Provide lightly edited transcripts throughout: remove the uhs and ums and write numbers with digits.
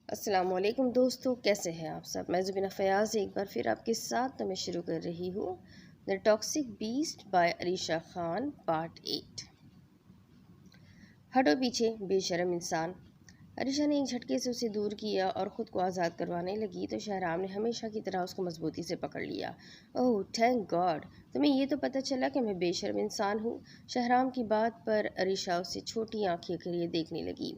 السلام علیکم دوستو، کیسے ہیں آپ سب؟ میں زبینہ فیاض ایک بار پھر آپ کے ساتھ میں شروع کر رہی ہوں the toxic beast by Areesha Khan part 8۔ ہٹو پیچھے بے شرم انسان۔ عریشہ نے ایک جھٹکے سے اسے دور کیا اور خود کو آزاد کروانے لگی تو شہرام نے ہمیشہ کی طرح اس کو مضبوطی سے پکڑ لیا۔ اوہ تھینک گاڈ، تمہیں یہ تو پتہ چلا کہ میں بے شرم انسان ہوں۔ شہرام کی بات پر عریشہ اسے چھوٹی آنکھیں کریے دیکھنے لگی۔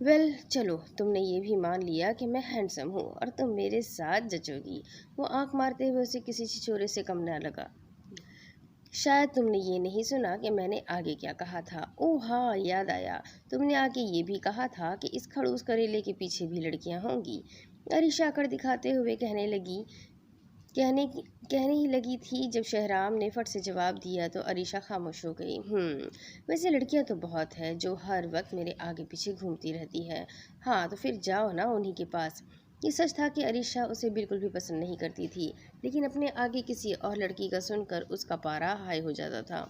ویل چلو، تم نے یہ بھی مان لیا کہ میں ہینڈسم ہوں اور تم میرے ساتھ جچو گی۔ وہ آنکھ مارتے ہوئے اسے کسی چھچورے سے کم نہ لگا۔ شاید تم نے یہ نہیں سنا کہ میں نے آگے کیا کہا تھا۔ اوہ ہاں، یاد آیا، تم نے آگے یہ بھی کہا تھا کہ اس کھڑوس کریلے کے پیچھے بھی لڑکیاں ہوں گی۔ عریشہ اکڑ دکھاتے ہوئے کہنے ہی لگی تھی جب شہرام نے فٹ سے جواب دیا تو عریشہ خاموش ہو گئی۔ ویسے لڑکیاں تو بہت ہیں جو ہر وقت میرے آگے پیچھے گھومتی رہتی ہیں۔ ہاں تو پھر جاؤ نا انہی کے پاس۔ یہ سچ تھا کہ عریشہ اسے بالکل بھی پسند نہیں کرتی تھی، لیکن اپنے آگے کسی اور لڑکی کا سن کر اس کا پارا ہائی ہو جاتا تھا۔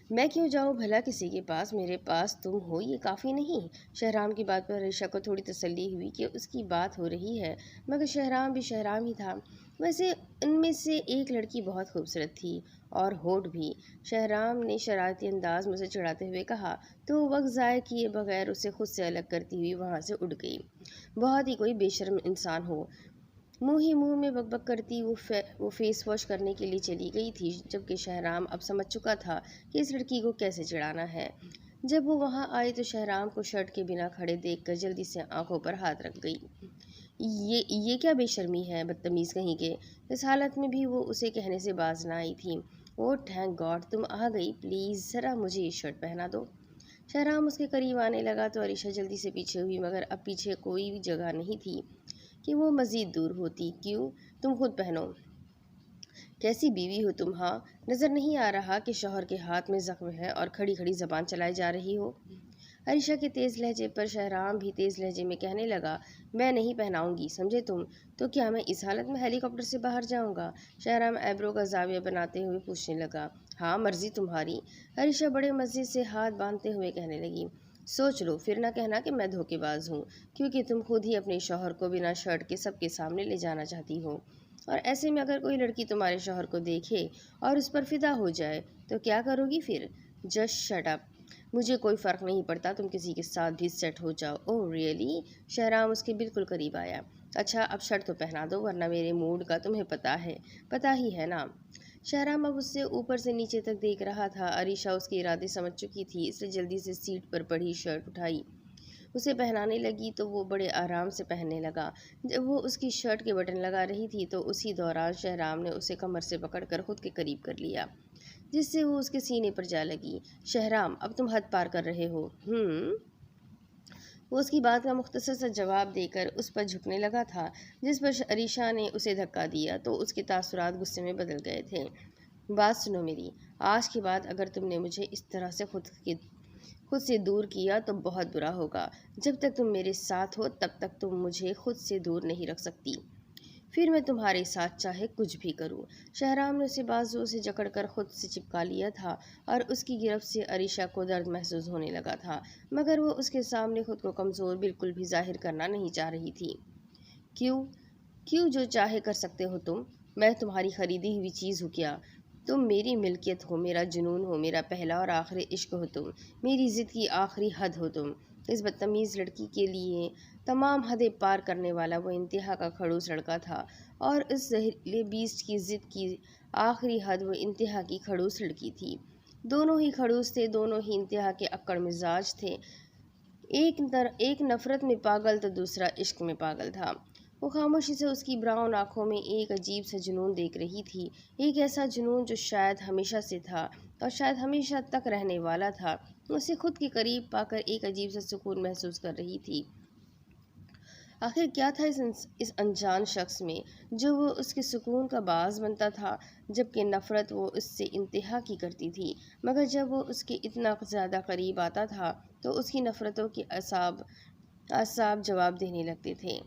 میں کیوں جاؤں بھلا کسی کے پاس، میرے پاس تم ہو یہ کافی نہیں؟ شہرام کی بات پر عریشہ کو تھوڑی تسلی ہوئی کہ اس کی بات ہو رہی ہے، مگر شہرام بھی شہرام ہی تھا۔ ویسے ان میں سے ایک لڑکی بہت خوبصورت تھی، اور ہونٹ بھی۔ شہرام نے شرارتی انداز میں اسے چڑھاتے ہوئے کہا تو وقت ضائع کیے بغیر اسے خود سے الگ کرتی ہوئی وہاں سے اٹھ گئی۔ بہت ہی کوئی بے شرم انسان ہو۔ منہ ہی منہ میں بک بک کرتی وہ فیس واش کرنے کے لیے چلی گئی تھی، جبکہ شہرام اب سمجھ چکا تھا کہ اس لڑکی کو کیسے چڑھانا ہے۔ جب وہ وہاں آئی تو شہرام کو شرٹ کے بنا کھڑے دیکھ کر جلدی سے آنکھوں پر ہاتھ رکھ گئی۔ یہ کیا بے شرمی ہے، بدتمیز کہیں کے۔ اس حالت میں بھی وہ اسے کہنے سے باز نہ آئی تھی۔ اوہ تھینک گاڈ تم آ گئی، پلیز ذرا مجھے یہ شرٹ پہنا دو۔ شہرام اس کے قریب آنے لگا تو عریشہ جلدی سے پیچھے ہوئی، مگر اب پیچھے کوئی بھی جگہ نہیں تھی کہ وہ مزید دور ہوتی۔ کیوں؟ تم خود پہنو۔ کیسی بیوی ہو تم؟ ہاں، نظر نہیں آ رہا کہ شوہر کے ہاتھ میں زخم ہے اور کھڑی کھڑی زبان چلائے جا رہی ہو؟ عریشہ کے تیز لہجے پر شہرام بھی تیز لہجے میں کہنے لگا، میں نہیں پہناؤں گی، سمجھے تم؟ تو کیا میں اس حالت میں ہیلی کاپٹر سے باہر جاؤں گا؟ شہرام ایبرو کا زاویہ بناتے ہوئے پوچھنے لگا۔ ہاں مرضی تمہاری، عریشہ بڑے مزے سے ہاتھ باندھتے ہوئے کہنے لگی۔ سوچ لو، پھر نہ کہنا کہ میں دھوکے باز ہوں، کیونکہ تم خود ہی اپنے شوہر کو بنا شرٹ کے سب کے سامنے لے جانا چاہتی ہو، اور ایسے میں اگر کوئی لڑکی تمہارے شوہر کو دیکھے اور اس پر فدا ہو جائے تو کیا کرو گی پھر؟ جسٹ شٹ اپ، مجھے کوئی فرق نہیں پڑتا، تم کسی کے ساتھ بھی سیٹ ہو جاؤ۔ اوہ ریئلی؟ شہرام اس کے بالکل قریب آیا۔ اچھا اب شرٹ تو پہنا دو، ورنہ میرے موڈ کا تمہیں پتہ ہی ہے نا۔ شہرام اب اس سے اوپر سے نیچے تک دیکھ رہا تھا۔ عریشہ اس کے ارادے سمجھ چکی تھی، اس لیے جلدی سے سیٹ پر پڑی شرٹ اٹھائی، اسے پہنانے لگی تو وہ بڑے آرام سے پہننے لگا۔ جب وہ اس کی شرٹ کے بٹن لگا رہی تھی تو اسی دوران شہرام نے اسے کمر سے پکڑ کر خود کے قریب کر لیا، جس سے وہ اس کے سینے پر جا لگی۔ شہرام اب تم حد پار کر رہے ہو۔ وہ اس کی بات کا مختصر سا جواب دے کر اس پر جھکنے لگا تھا، جس پر عریشہ نے اسے دھکا دیا تو اس کے تاثرات غصے میں بدل گئے تھے۔ بات سنو میری، آج کے بعد اگر تم نے مجھے اس طرح سے خود سے دور کیا تو بہت برا ہوگا۔ جب تک تم میرے ساتھ ہو تب تک تم مجھے خود سے دور نہیں رکھ سکتی، پھر میں تمہارے ساتھ چاہے کچھ بھی کروں۔ شہرام نے اسے بازو سے جکڑ کر خود سے چپکا لیا تھا اور اس کی گرفت سے عریشہ کو درد محسوس ہونے لگا تھا، مگر وہ اس کے سامنے خود کو کمزور بالکل بھی ظاہر کرنا نہیں چاہ رہی تھی۔ کیوں جو چاہے کر سکتے ہو تم، میں تمہاری خریدی ہوئی چیز ہوں کیا؟ تم میری ملکیت ہو، میرا جنون ہو، میرا پہلا اور آخری عشق ہو تم، میری ضد کی آخری حد ہو تم۔ اس بدتمیز لڑکی کے لیے تمام حدیں پار کرنے والا وہ انتہا کا خڑوس لڑکا تھا، اور اس زہریلے بیسٹ کی ضد کی آخری حد وہ انتہا کی خڑوس لڑکی تھی۔ دونوں ہی خڑوس تھے، دونوں ہی انتہا کے اکڑ مزاج تھے، ایک نفرت میں پاگل تو دوسرا عشق میں پاگل تھا۔ وہ خاموشی سے اس کی براؤن آنکھوں میں ایک عجیب سا جنون دیکھ رہی تھی، ایک ایسا جنون جو شاید ہمیشہ سے تھا اور شاید ہمیشہ تک رہنے والا تھا۔ اسے خود کے قریب پا کر ایک عجیب سا سکون محسوس کر رہی تھی۔ آخر کیا تھا اس انجان شخص میں جو وہ اس کے سکون کا باعث بنتا تھا، جبکہ نفرت وہ اس سے انتہا کی کرتی تھی، مگر جب وہ اس کے اتنا زیادہ قریب آتا تھا تو اس کی نفرتوں کے اعصاب جواب دینے لگتے تھے۔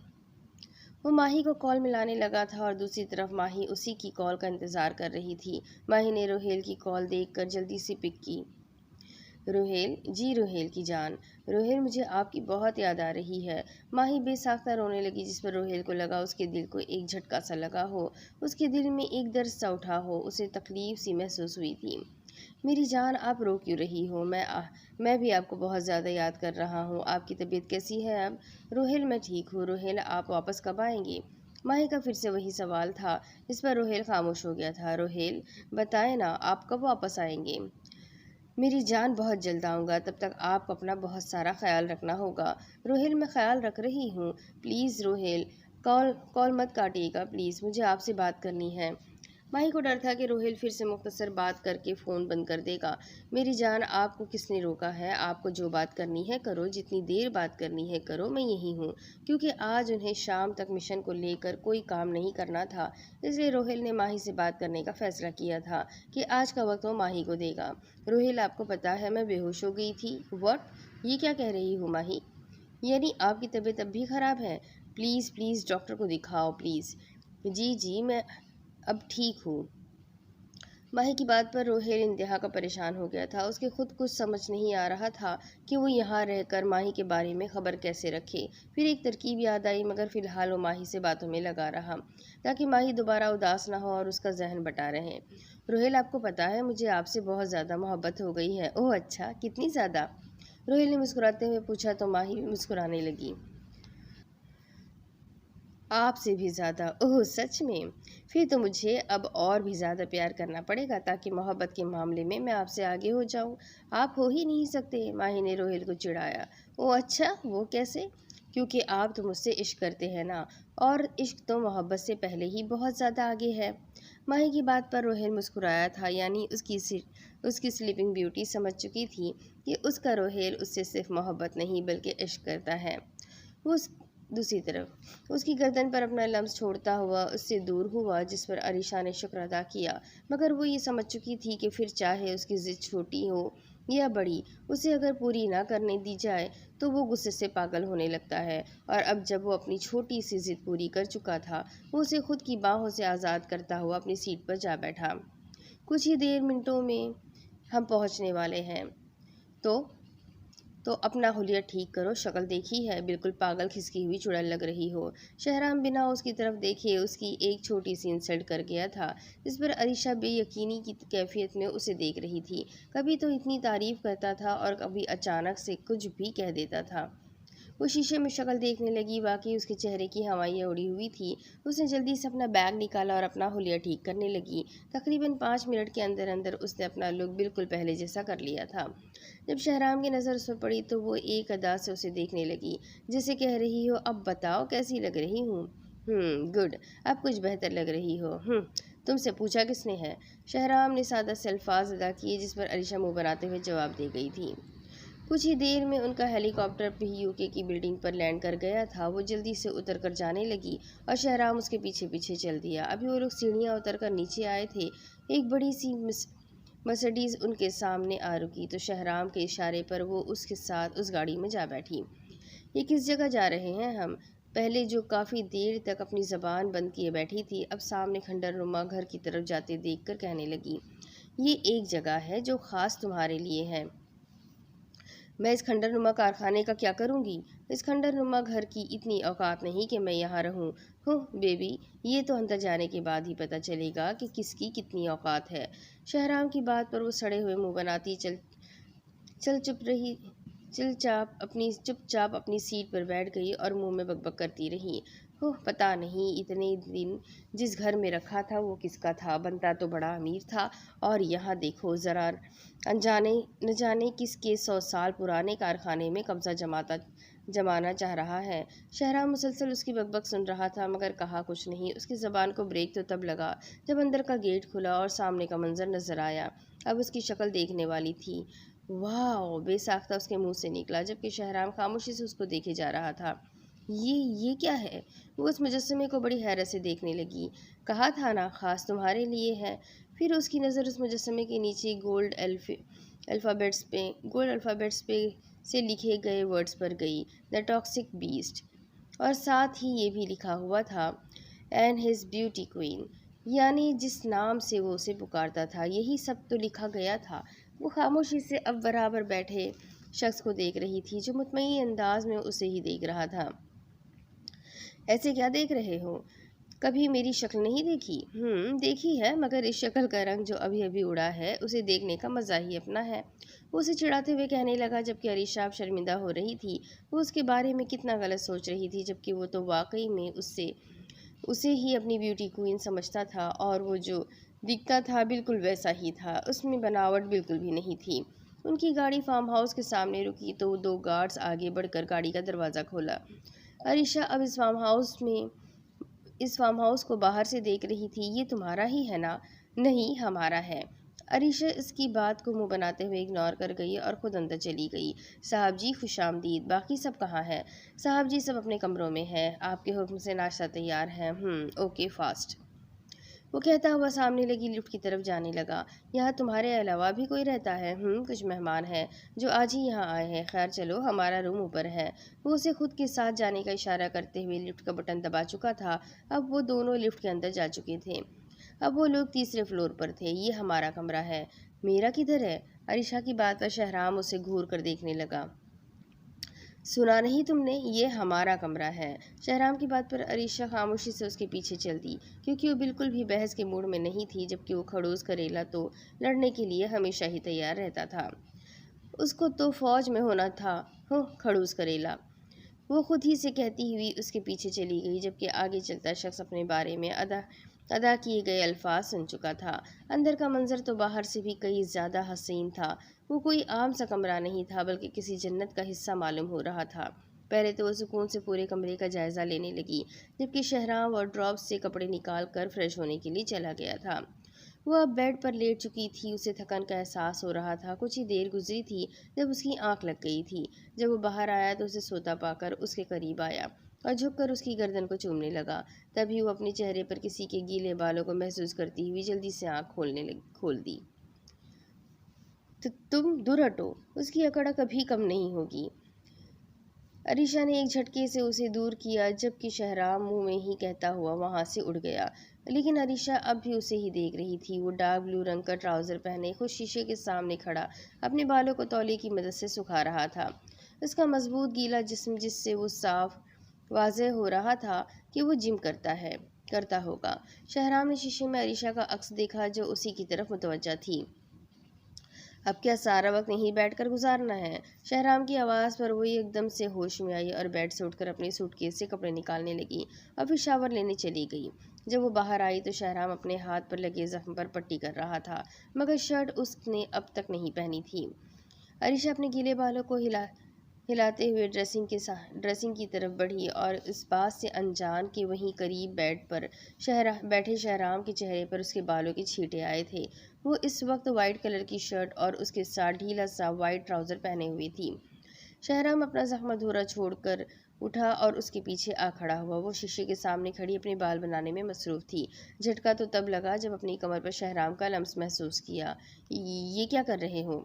وہ ماہی کو کال ملانے لگا تھا اور دوسری طرف ماہی اسی کی کال کا انتظار کر رہی تھی۔ ماہی نے روہیل کی کال دیکھ کر جلدی سے پک کی۔ روہیل، جی روہیل کی جان، روہیل مجھے آپ کی بہت یاد آ رہی ہے۔ ماہی بے ساختہ رونے لگی، جس پر روہیل کو لگا اس کے دل کو ایک جھٹکا سا لگا ہو، اس کے دل میں ایک درد سا اٹھا ہو، اسے تکلیف سی محسوس ہوئی تھی۔ میری جان، آپ رو کیوں رہی ہو؟ میں بھی آپ کو بہت زیادہ یاد کر رہا ہوں۔ آپ کی طبیعت کیسی ہے اب؟ روہیل، میں ٹھیک ہوں۔ روہیل، آپ واپس کب آئیں گے؟ ماہی کا پھر سے وہی سوال تھا، جس پر روہیل خاموش ہو گیا تھا۔ روہیل، بتائیں نا، آپ کب واپس آئیں گے؟ میری جان، بہت جلد آؤں گا، تب تک آپ اپنا بہت سارا خیال رکھنا ہوگا۔ روہیل، میں خیال رکھ رہی ہوں۔ پلیز روہیل، کال مت کاٹیے گا پلیز، مجھے آپ سے بات کرنی ہے۔ ماہی کو ڈر تھا کہ روہیل پھر سے مختصر بات کر کے فون بند کر دے گا۔ میری جان، آپ کو کس نے روکا ہے؟ آپ کو جو بات کرنی ہے کرو، جتنی دیر بات کرنی ہے کرو، میں یہی ہوں۔ کیونکہ آج انہیں شام تک مشن کو لے کر کوئی کام نہیں کرنا تھا، اس لیے روہیل نے ماہی سے بات کرنے کا فیصلہ کیا تھا کہ آج کا وقت وہ ماہی کو دے گا۔ روہیل، آپ کو پتہ ہے میں بے ہوش ہو گئی تھی۔ واٹ؟ یہ کیا کہہ رہی ہوں ماہی؟ یعنی آپ کی طبیعت اب بھی خراب ہے؟ پلیز پلیز ڈاکٹر کو دکھاؤ پلیز۔ جی میں اب ٹھیک ہوں۔ ماہی کی بات پر روہیل انتہا کا پریشان ہو گیا تھا۔ اس کے خود کچھ سمجھ نہیں آ رہا تھا کہ وہ یہاں رہ کر ماہی کے بارے میں خبر کیسے رکھے۔ پھر ایک ترکیب یاد آئی، مگر فی الحال وہ ماہی سے باتوں میں لگا رہا تاکہ ماہی دوبارہ اداس نہ ہو اور اس کا ذہن بٹا رہے۔ روہیل، آپ کو پتہ ہے مجھے آپ سے بہت زیادہ محبت ہو گئی ہے۔ اوہ اچھا، کتنی زیادہ؟ روہیل نے مسکراتے ہوئے پوچھا تو ماہی بھی مسکرانے لگی۔ آپ سے بھی زیادہ؟ اوہ سچ میں؟ پھر تو مجھے اب اور بھی زیادہ پیار کرنا پڑے گا تاکہ محبت کے معاملے میں آپ سے آگے ہو جاؤں۔ آپ ہو ہی نہیں سکتے، ماہی نے روہیل کو چڑھایا۔ اوہ اچھا، وہ کیسے؟ کیونکہ آپ تو مجھ سے عشق کرتے ہیں نا، اور عشق تو محبت سے پہلے ہی بہت زیادہ آگے ہے۔ ماہی کی بات پر روہیل مسکرایا تھا، یعنی اس کی سلیپنگ بیوٹی سمجھ چکی تھی کہ اس کا روہیل اس سے صرف محبت نہیں بلکہ عشق کرتا ہے۔ وہ دوسری طرف اس کی گردن پر اپنا لمس چھوڑتا ہوا اس سے دور ہوا، جس پر عریشہ نے شکر ادا کیا، مگر وہ یہ سمجھ چکی تھی کہ پھر چاہے اس کی ضد چھوٹی ہو یا بڑی، اسے اگر پوری نہ کرنے دی جائے تو وہ غصے سے پاگل ہونے لگتا ہے، اور اب جب وہ اپنی چھوٹی سی ضد پوری کر چکا تھا، وہ اسے خود کی باہوں سے آزاد کرتا ہوا اپنی سیٹ پر جا بیٹھا۔ کچھ ہی منٹوں میں ہم پہنچنے والے ہیں، تو اپنا حلیہ ٹھیک کرو، شکل دیکھی ہے، بالکل پاگل کھسکی ہوئی چڑیل لگ رہی ہو۔ شہرام بنا اس کی طرف دیکھے اس کی ایک چھوٹی سی انسلٹ کر گیا تھا، جس پر عریشہ بے یقینی کی کیفیت میں اسے دیکھ رہی تھی۔ کبھی تو اتنی تعریف کرتا تھا اور کبھی اچانک سے کچھ بھی کہہ دیتا تھا۔ وہ شیشے میں شکل دیکھنے لگی، واقعی اس کے چہرے کی ہوائیاں اڑی ہوئی تھی۔ اس نے جلدی سے اپنا بیگ نکالا اور اپنا حلیہ ٹھیک کرنے لگی۔ تقریباً 5 منٹ کے اندر اندر اس نے اپنا لک بالکل پہلے جیسا کر لیا تھا۔ جب شہرام کی نظر اس پر پڑی تو وہ ایک ادا سے اسے دیکھنے لگی، جیسے کہہ رہی ہو، اب بتاؤ کیسی لگ رہی ہوں؟ گڈ، اب کچھ بہتر لگ رہی ہو۔ تم سے پوچھا کس نے ہے؟ شہرام نے سادہ سے الفاظ ادا کیے، جس پر عریشہ منہ بناتے ہوئے جواب دے گئی تھی۔ کچھ ہی دیر میں ان کا ہیلی کاپٹر PUK کی بلڈنگ پر لینڈ کر گیا تھا۔ وہ جلدی سے اتر کر جانے لگی اور شہرام اس کے پیچھے پیچھے چل دیا۔ ابھی وہ لوگ سیڑھیاں اتر کر نیچے آئے تھے، ایک بڑی سی مرسڈیز ان کے سامنے آ رکی تو شہرام کے اشارے پر وہ اس کے ساتھ اس گاڑی میں جا بیٹھی۔ یہ کس جگہ جا رہے ہیں ہم؟ پہلے جو کافی دیر تک اپنی زبان بند کیے بیٹھی تھی، اب سامنے کھنڈر نما گھر کی طرف جاتے دیکھ کر کہنے لگی، یہ ایک جگہ ہے جو خاص تمہارے لیے ہے۔ میں اس کھنڈر نما کارخانے کا کیا کروں گی؟ اس کھنڈر نما گھر کی اتنی اوقات نہیں کہ میں یہاں رہوں۔ بیبی، یہ تو اندر جانے کے بعد ہی پتہ چلے گا کہ کس کی کتنی اوقات ہے۔ شہرام کی بات پر وہ سڑے ہوئے منہ بناتی چپ چاپ اپنی سیٹ پر بیٹھ گئی اور منہ میں بک بک کرتی رہی۔ پتہ نہیں اتنے دن جس گھر میں رکھا تھا وہ کس کا تھا، بنتا تو بڑا امیر تھا، اور یہاں دیکھو ذرا نہ جانے کس کے 100 سال پرانے کارخانے میں قبضہ جمانا چاہ رہا ہے۔ شہرام مسلسل اس کی بک بک سن رہا تھا، مگر کہا کچھ نہیں۔ اس کی زبان کو بریک تو تب لگا جب اندر کا گیٹ کھلا اور سامنے کا منظر نظر آیا۔ اب اس کی شکل دیکھنے والی تھی۔ واو، بے ساختہ اس کے منہ سے نکلا، جبکہ شہرام خاموشی سے اس کو دیکھے جا رہا تھا۔ یہ کیا ہے؟ وہ اس مجسمے کو بڑی حیرت سے دیکھنے لگی۔ کہا تھا نا خاص تمہارے لیے ہے۔ پھر اس کی نظر اس مجسمے کے نیچے گولڈ الفابیٹس پہ سے لکھے گئے ورڈز پر گئی، دا ٹاکسک بیسٹ، اور ساتھ ہی یہ بھی لکھا ہوا تھا، اینڈ ہز بیوٹی کوئین، یعنی جس نام سے وہ اسے پکارتا تھا۔ یہی سب تو لکھا گیا تھا۔ وہ خاموشی سے اب برابر بیٹھے شخص کو دیکھ رہی تھی جو مطمئن انداز میں اسے ہی دیکھ رہا تھا۔ ایسے کیا دیکھ رہے ہو؟ کبھی میری شکل نہیں دیکھی؟ دیکھی ہے، مگر اس شکل کا رنگ جو ابھی ابھی اڑا ہے اسے دیکھنے کا مزہ ہی اپنا ہے۔ وہ اسے چڑھاتے ہوئے کہنے لگا، جبکہ عریشہ اب شرمندہ ہو رہی تھی۔ وہ اس کے بارے میں کتنا غلط سوچ رہی تھی، جبکہ وہ تو واقعی میں اسے ہی اپنی بیوٹی کوئن سمجھتا تھا، اور وہ جو دکھتا تھا بالکل ویسا ہی تھا، اس میں بناوٹ بالکل بھی نہیں تھی۔ ان کی گاڑی فارم ہاؤس کے سامنے رکی تو 2 گارڈز آگے بڑھ کر گاڑی کا دروازہ کھولا۔ عریشہ اب اس فارم ہاؤس کو باہر سے دیکھ رہی تھی۔ یہ تمہارا ہی ہے نا؟ نہیں، ہمارا ہے۔ عریشہ اس کی بات کو منہ بناتے ہوئے اگنور کر گئی اور خود اندر چلی گئی۔ صاحب جی خوش آمدید، باقی سب کہاں ہے؟ صاحب جی سب اپنے کمروں میں ہے، آپ کے حکم سے ناشتہ تیار ہے۔ اوکے فاسٹ، وہ کہتا ہوا سامنے لگی لفٹ کی طرف جانے لگا۔ یہاں تمہارے علاوہ بھی کوئی رہتا ہے؟ کچھ مہمان ہیں جو آج ہی یہاں آئے ہیں۔ خیر چلو، ہمارا روم اوپر ہے۔ وہ اسے خود کے ساتھ جانے کا اشارہ کرتے ہوئے لفٹ کا بٹن دبا چکا تھا۔ اب وہ دونوں لفٹ کے اندر جا چکے تھے۔ اب وہ لوگ تیسرے فلور پر تھے۔ یہ ہمارا کمرہ ہے۔ میرا کدھر ہے؟ عریشہ کی بات پر شہرام اسے گھور کر دیکھنے لگا۔ سنا نہیں تم نے؟ یہ ہمارا کمرہ ہے۔ شہرام کی بات پر عریشہ خاموشی سے اس کے پیچھے چل دی، کیونکہ وہ بالکل بھی بحث کے موڈ میں نہیں تھی، جبکہ وہ کھڑوس کریلا تو لڑنے کے لیے ہمیشہ ہی تیار رہتا تھا۔ اس کو تو فوج میں ہونا تھا۔ کھڑوس کریلا، وہ خود ہی سے کہتی ہوئی اس کے پیچھے چلی گئی، جبکہ آگے چلتا شخص اپنے بارے میں ادا کیے گئے الفاظ سن چکا تھا۔ اندر کا منظر تو باہر سے بھی کئی زیادہ حسین تھا۔ وہ کوئی عام سا کمرہ نہیں تھا، بلکہ کسی جنت کا حصہ معلوم ہو رہا تھا۔ پہلے تو وہ سکون سے پورے کمرے کا جائزہ لینے لگی، جبکہ شہرام وارڈروب سے کپڑے نکال کر فریش ہونے کے لیے چلا گیا تھا۔ وہ اب بیڈ پر لیٹ چکی تھی، اسے تھکن کا احساس ہو رہا تھا۔ کچھ ہی دیر گزری تھی جب اس کی آنکھ لگ گئی تھی۔ جب وہ باہر آیا تو اسے سوتا پا کر اس کے قریب آیا اور جھک کر اس کی گردن کو چومنے لگا۔ تبھی وہ اپنے چہرے پر کسی کے گیلے بالوں کو محسوس کرتی ہوئی جلدی سے آنکھ کھول دی۔ تم دور ہٹو، اس کی اکڑ کبھی کم نہیں ہوگی۔ عریشہ نے ایک جھٹکے سے اسے دور کیا، جبکہ شہرام منہ میں ہی کہتا ہوا وہاں سے اڑ گیا۔ لیکن عریشہ اب بھی اسے ہی دیکھ رہی تھی۔ وہ ڈارک بلو رنگ کا ٹراؤزر پہنے خود شیشے کے سامنے کھڑا اپنے بالوں کو تولیے کی مدد سے سکھا رہا تھا۔ اس کا مضبوط گیلا جسم، جس سے وہ صاف واضح ہو رہا تھا کہ وہ جم کرتا ہوگا۔ شہرام نے شیشے میں عریشہ کا عکس دیکھا جو اسی کی طرف متوجہ تھی۔ اب کیا سارا وقت یہیں بیٹھ کر گزارنا ہے؟ شہرام کی آواز پر وہ ایک دم سے ہوش میں آئی اور بیڈ سے اٹھ کر اپنے سوٹ کیس سے کپڑے نکالنے لگی اور پھر شاور لینے چلی گئی۔ جب وہ باہر آئی تو شہرام اپنے ہاتھ پر لگے زخم پر پٹی کر رہا تھا، مگر شرٹ اس نے اب تک نہیں پہنی تھی۔ عریشہ اپنے گیلے بالوں کو ہلاتے ہوئے ڈریسنگ کی طرف بڑھی اور اس بات سے انجان کہ وہیں قریب بیڈ پر بیٹھے شہرام کے چہرے پر اس کے بالوں کے چھینٹے آئے تھے۔ وہ اس وقت وائٹ کلر کی شرٹ اور اس کے ساتھ ڈھیلا سا وائٹ ٹراؤزر پہنے ہوئی تھی۔ شہرام اپنا زخم ادھورا چھوڑ کر اٹھا اور اس کے پیچھے آ کھڑا ہوا۔ وہ شیشے کے سامنے کھڑی اپنے بال بنانے میں مصروف تھی۔ جھٹکا تو تب لگا جب اپنی کمر پر شہرام کا لمس محسوس کیا۔ یہ کیا کر رہے ہو؟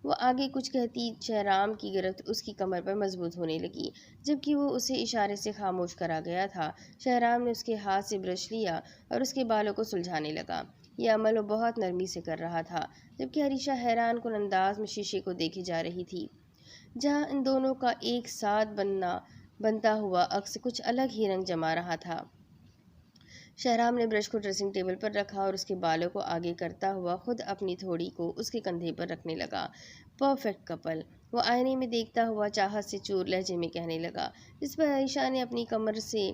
وہ آگے کچھ کہتی شہرام کی گرفت اس کی کمر پر مضبوط ہونے لگی، جبکہ وہ اسے اشارے سے خاموش کرا گیا تھا۔ شہرام نے اس کے ہاتھ سے برش لیا اور اس کے بالوں کو سلجھانے لگا۔ یہ عمل وہ بہت نرمی سے کر رہا تھا، جبکہ عریشہ حیران کن انداز میں شیشے کو دیکھے جا رہی تھی، جہاں ان دونوں کا ایک ساتھ بنتا ہوا عکس کچھ الگ ہی رنگ جما رہا تھا۔ شہرام نے برش کو ڈریسنگ ٹیبل پر رکھا اور اس کے بالوں کو آگے کرتا ہوا خود اپنی تھوڑی کو اس کے کندھے پر رکھنے لگا۔ پرفیکٹ کپل، وہ آئینے میں دیکھتا ہوا چاہت سے چور لہجے میں کہنے لگا، جس پر عریشہ نے اپنی کمر سے